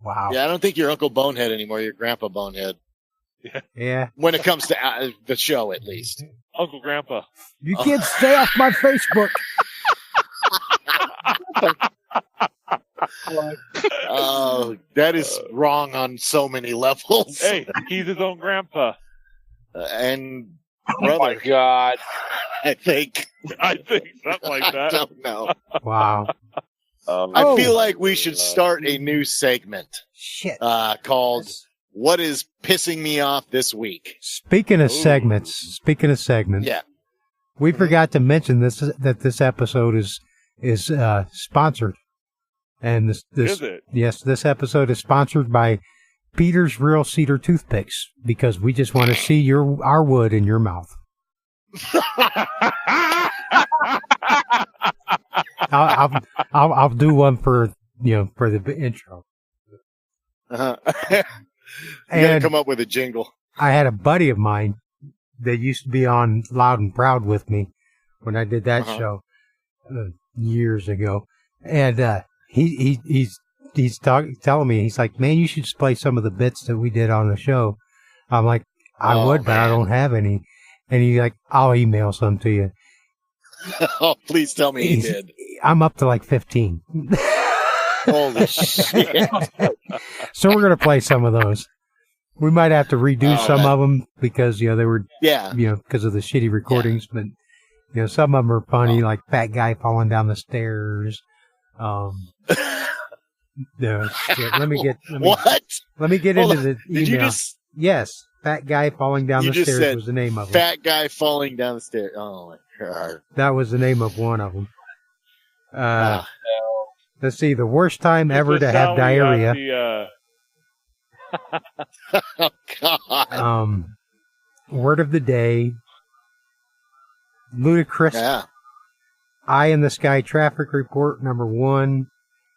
Wow. Yeah, I don't think you're Uncle Bonehead anymore. You're Grandpa Bonehead. Yeah. When it comes to the show, at least. Uncle Grandpa. You can't stay off my Facebook. Oh, that is wrong on so many levels. Hey, he's his own grandpa. And Oh my brother, God. I think. I think something like I that. don't know. Wow. I feel like we should start a new segment Shit. called "What is Pissing Me Off This Week." Speaking of segments, Yeah. we forgot to mention this episode is sponsored, and this Is it? yes, this episode is sponsored by Peter's Real Cedar Toothpicks, because we just want to see our wood in your mouth. I'll do one for the intro. Uh-huh. You gotta And come up with a jingle. I had a buddy of mine that used to be on Loud and Proud with me when I did that Uh-huh. show years ago, and he's telling me, he's like, "Man, you should just play some of the bits that we did on the show." I'm like, "I Oh, would, but I man. don't have any." And he's like, "I'll email some to you." Oh, please tell me he did. I'm up to like 15. Holy shit. So we're gonna play some of those. We might have to redo Oh, some that- of them because they were Yeah. because of the shitty recordings, but some of them are funny, like Fat Guy Falling Down the Stairs. Let me get What? into Hold the email. Did you just Yes, Fat Guy Falling Down You the just Stairs said was the name of them. fat guy falling down the stairs? Oh my God. That was the name of one of them. Ah. Let's see, the worst time ever to have diarrhea. Oh, God. Word of the day. Ludicrous. Yeah. Eye in the Sky traffic report number 1.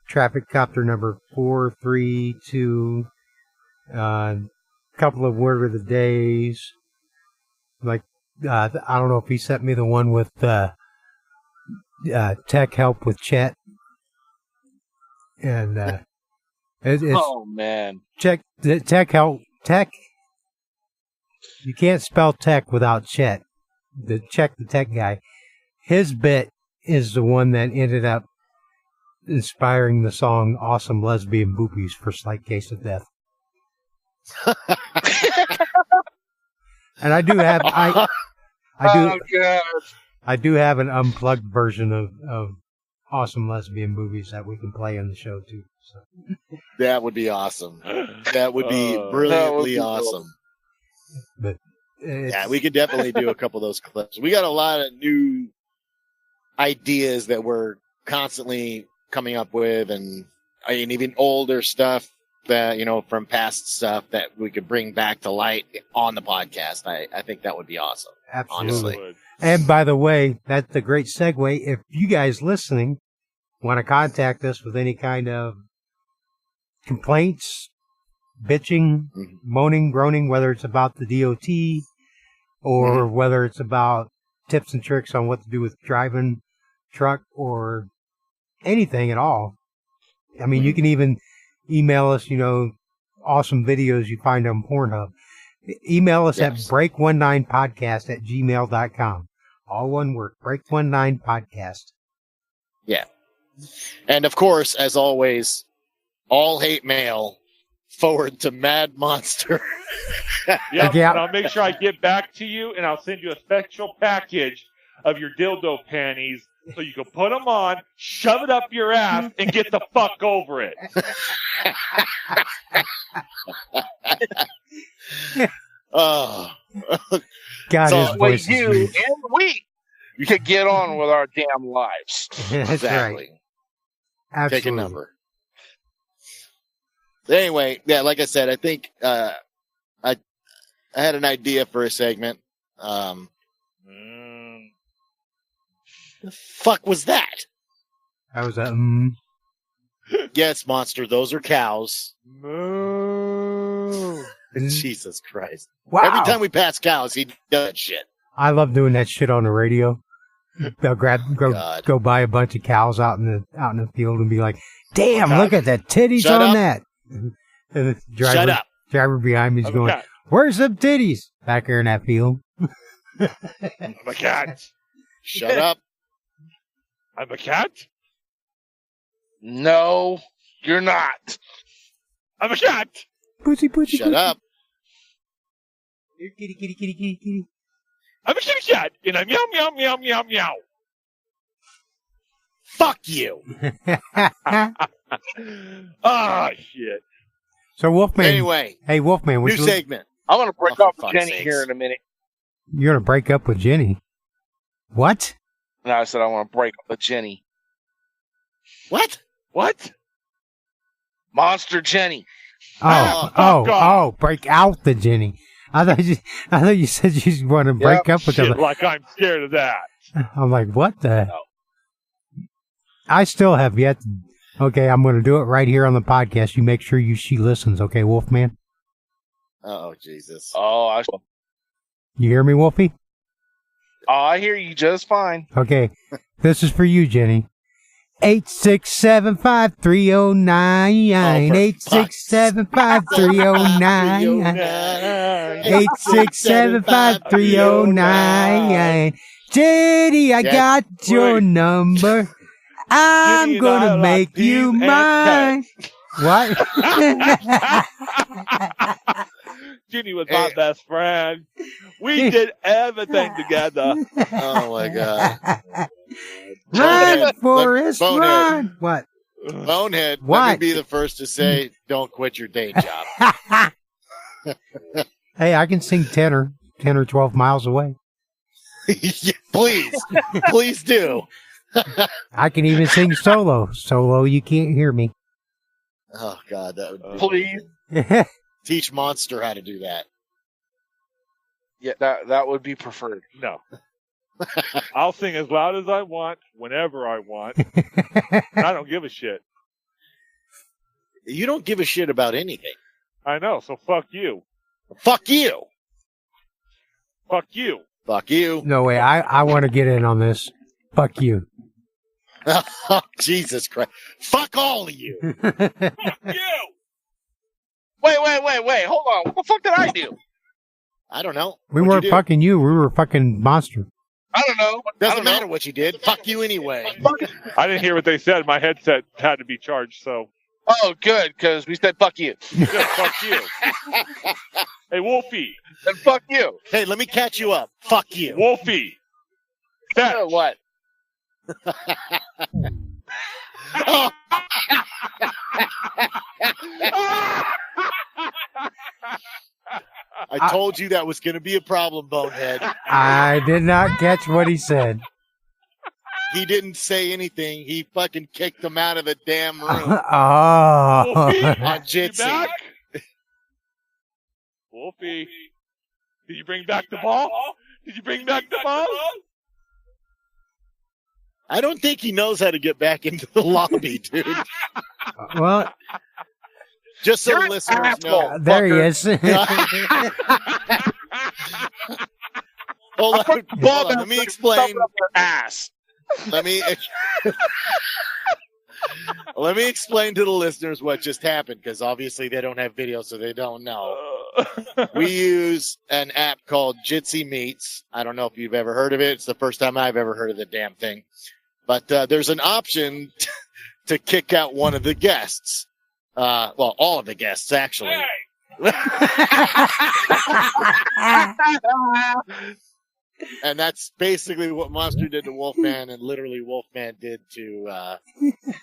Traffic copter number 432. Couple of word of the days. Like, I don't know if he sent me the one with tech help with chat. And it's Oh man. tech help. Tech. You can't spell tech without Chet. The tech guy. His bit is the one that ended up inspiring the song "Awesome Lesbian Boobies" for Slight Case of Death. And I do have Oh god. I do have an unplugged version of "Awesome Lesbian Boobies" that we can play in the show too. So. That would be awesome. That would be brilliantly awesome. But yeah, we could definitely do a couple of those clips. We got a lot of new ideas that we're constantly coming up with, and even older stuff that, from past stuff that we could bring back to light on the podcast. I think that would be awesome. Absolutely. Honestly. And by the way, that's a great segue. If you guys listening want to contact us with any kind of complaints, bitching, moaning, groaning, whether it's about the DOT or whether it's about tips and tricks on what to do with driving truck or anything at all. I mean, you can even email us, awesome videos you find on Pornhub. Email us at break19podcast@gmail.com. All one word, break19podcast. Yeah. And of course, as always, all hate mail forward to Mad Monster. Yeah, and I'll make sure I get back to you, and I'll send you a special package of your dildo panties so you can put them on, shove it up your ass, and get the fuck over it. Oh. God, So, his voice is you weird. and we could get on with our damn lives. That's Exactly. right. Absolutely. Take a number. Anyway, yeah, like I said, I think I had an idea for a segment. The fuck was that? That was a Yes, Monster, those are cows. Moo. Jesus Christ. Wow. Every time we pass cows, he does that shit. I love doing that shit on the radio. They'll God. go buy a bunch of cows out in the field and be like, "Damn, look at the titties Shut on up. that." And the Shut up. driver behind me is I'm a going, cat. "Where's the titties?" Back there in that field. I'm a cat. Shut up. I'm a cat. No, you're not. I'm a cat. Pussy. Shut up. Here, kitty. I'm a kitty cat, and I'm meow, meow, meow, meow, meow. Fuck you. Ah, shit. So Wolfman. Anyway, Hey Wolfman, new segment. I'm gonna break Oh, up for with fuck's Jenny sakes. here in a minute. you're gonna break up with Jenny. What? And I said I want to break up with Jenny. What? What? Monster Jenny. Oh, break out the Jenny. I thought you said you want to break up with Shit, her. like I'm scared of that. I'm like, what the? No. I still have yet. Okay, I'm going to do it right here on the podcast. You make sure she listens, okay, Wolfman? Oh, Jesus. Oh, You hear me, Wolfie? I hear you just fine. Okay, this is for you, Jenny. 8675309. 8675309. 8675309. Jenny, I got your number. I'm Jenny and gonna I like make you peas and mine. What? Jenny was my best friend. We did everything together. Oh, my God. Run, Forrest, Bonehead. run! What? Bonehead, let me What? be the first to say, don't quit your day job. Hey, I can sing 10 or 12 miles away. Yeah, please do. I can even sing solo. Solo, you can't hear me. Oh God, that would Please. teach Monster how to do that. Yeah, that would be preferred. No. I'll sing as loud as I want, whenever I want. And I don't give a shit. You don't give a shit about anything. I know, so fuck you. Fuck you. Fuck you. Fuck you. No way, I want to get in on this. Fuck you. Oh, Jesus Christ. Fuck all of you. Fuck you! Wait. Hold on. What the fuck did I do? I don't know. We What'd weren't you do? fucking you. We were fucking Monster. I don't know. Doesn't matter what you did. Fuck you anyway. I didn't hear what they said. My headset had to be charged, so. Oh, good, because we said fuck you. Good, fuck you. Hey, Wolfie. And fuck you. Hey, let me catch you up. Fuck you. Wolfie. You know what? Oh. I told you that was going to be a problem, Bonehead. I did not catch what he said. He didn't say anything. He fucking kicked him out of the damn room Oh. Wolfie. on You Jitsi. back? Wolfie. Did you bring back the ball? Did you bring back the ball? I don't think he knows how to get back into the lobby, dude. Well, Just so You're the an listeners asshole. know. there he is. Hold on. Ball Hold on. Let me explain. Up your ass. Let me let me explain to the listeners what just happened, because obviously they don't have video, so they don't know. We use an app called Jitsi Meets. I don't know if you've ever heard of it. It's the first time I've ever heard of the damn thing. But there's an option to kick out one of the guests. Well, all of the guests, actually. And that's basically what Monster did to Wolfman, and literally Wolfman did to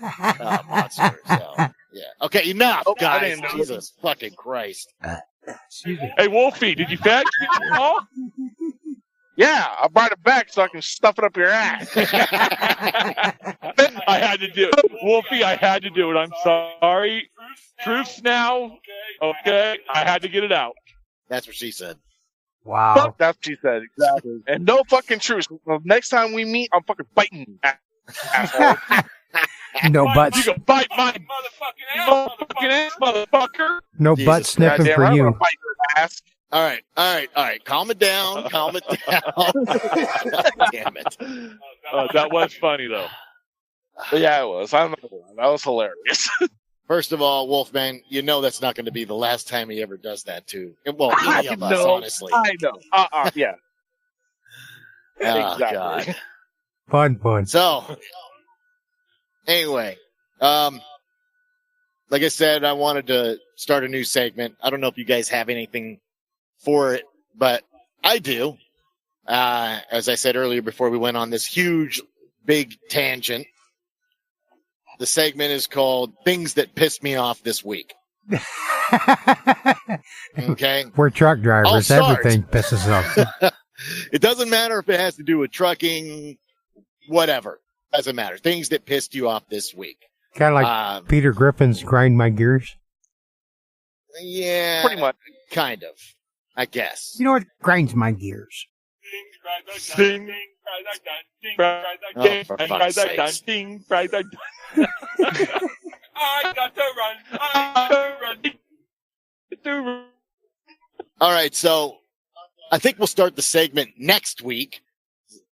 Monster. So, yeah. Okay, enough, Oh, I guys. didn't know. Jesus fucking Christ. Excuse me. Hey, Wolfie, did you fetch the ball? Yeah, I brought it back so I can stuff it up your ass. I had to do it. Wolfie, I had to do it. I'm sorry. Truths now. Okay, I had to get it out. That's what she said. Wow. Fuck, that's what she said. Exactly. And no fucking truce. Next time we meet, I'm fucking biting you, asshole. No You butts. can bite my motherfucking ass, motherfucker. No Jesus butt sniffing Goddamn, for I'm you. gonna bite your ass. All right. Calm it down. Calm it down. Damn it. That was funny, though. But yeah, it was. I'm not gonna lie. That was hilarious. First of all, Wolfman, you know that's not going to be the last time he ever does that to. Well, any of us, know. honestly. I know. Yeah. Oh, Exactly. God. Fun. So, anyway, like I said, I wanted to start a new segment. I don't know if you guys have anything for it, but I do. As I said earlier before we went on this huge, big tangent, the segment is called Things That Pissed Me Off This Week. Okay? We're truck I'll drivers. start. Everything pisses us. It doesn't matter if it has to do with trucking, whatever. Doesn't matter. Things that pissed you off this week. Kind of like Peter Griffin's Grind My Gears. Yeah. Pretty much. Kind of. I guess. You know what grinds my gears? Ding. Oh, for fuck's sakes. Ding. I got to run. All right, so I think we'll start the segment next week,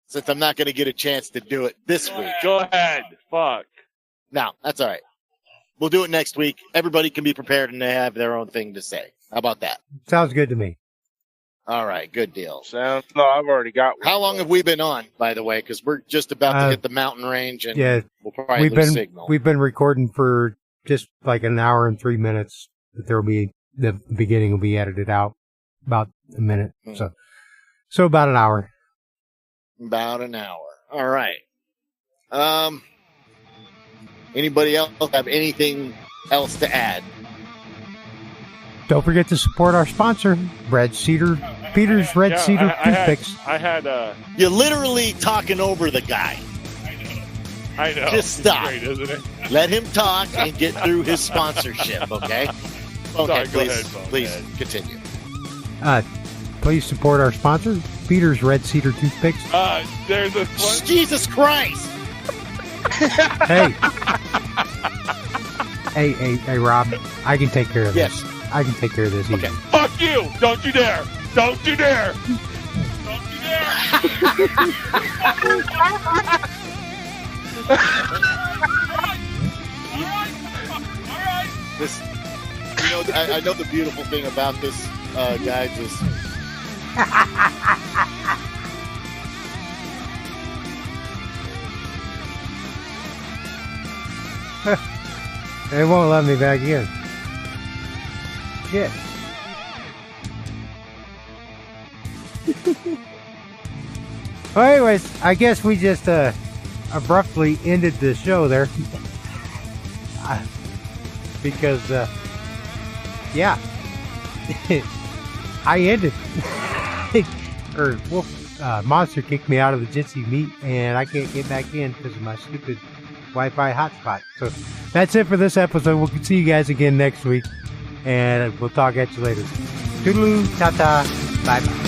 since I'm not going to get a chance to do it this week. Go ahead. Fuck. No, that's all right. We'll do it next week. Everybody can be prepared and they have their own thing to say. How about that? Sounds good to me. All right, good deal. Sounds. No, I've already got one. How long have we been on, by the way? Because we're just about to hit the mountain range, and Yeah, we'll probably lose signal. we've been recording for just like an hour and 3 minutes. But there will be the beginning will be edited out about a minute. So about an hour. About an hour. All right. Anybody else have anything else to add? Don't forget to support our sponsor, Peter's Red Cedar Toothpicks. I had You're literally talking over the guy. I know. Just It's stop. great, isn't it? Let him talk and get through his sponsorship, okay? Sorry, Okay, go ahead, Bonehead. please continue. Please support our sponsor, Peter's Red Cedar Toothpicks. There's a one. Jesus Christ! Hey. Hey, Rob. I can take care of this. Yes. I can take care of this. Okay. Easy. Fuck you! Don't you dare! Don't you dare! Don't you dare! This, I know the beautiful thing about this, guys, is They won't let me back in. Shit. Well, anyways, I guess we just abruptly ended the show there. Because, yeah. I ended. Monster kicked me out of the Jitsi meet, and I can't get back in because of my stupid Wi-Fi hotspot. So that's it for this episode. We'll see you guys again next week, and we'll talk at you later. Toodaloo, ta-ta, bye-bye.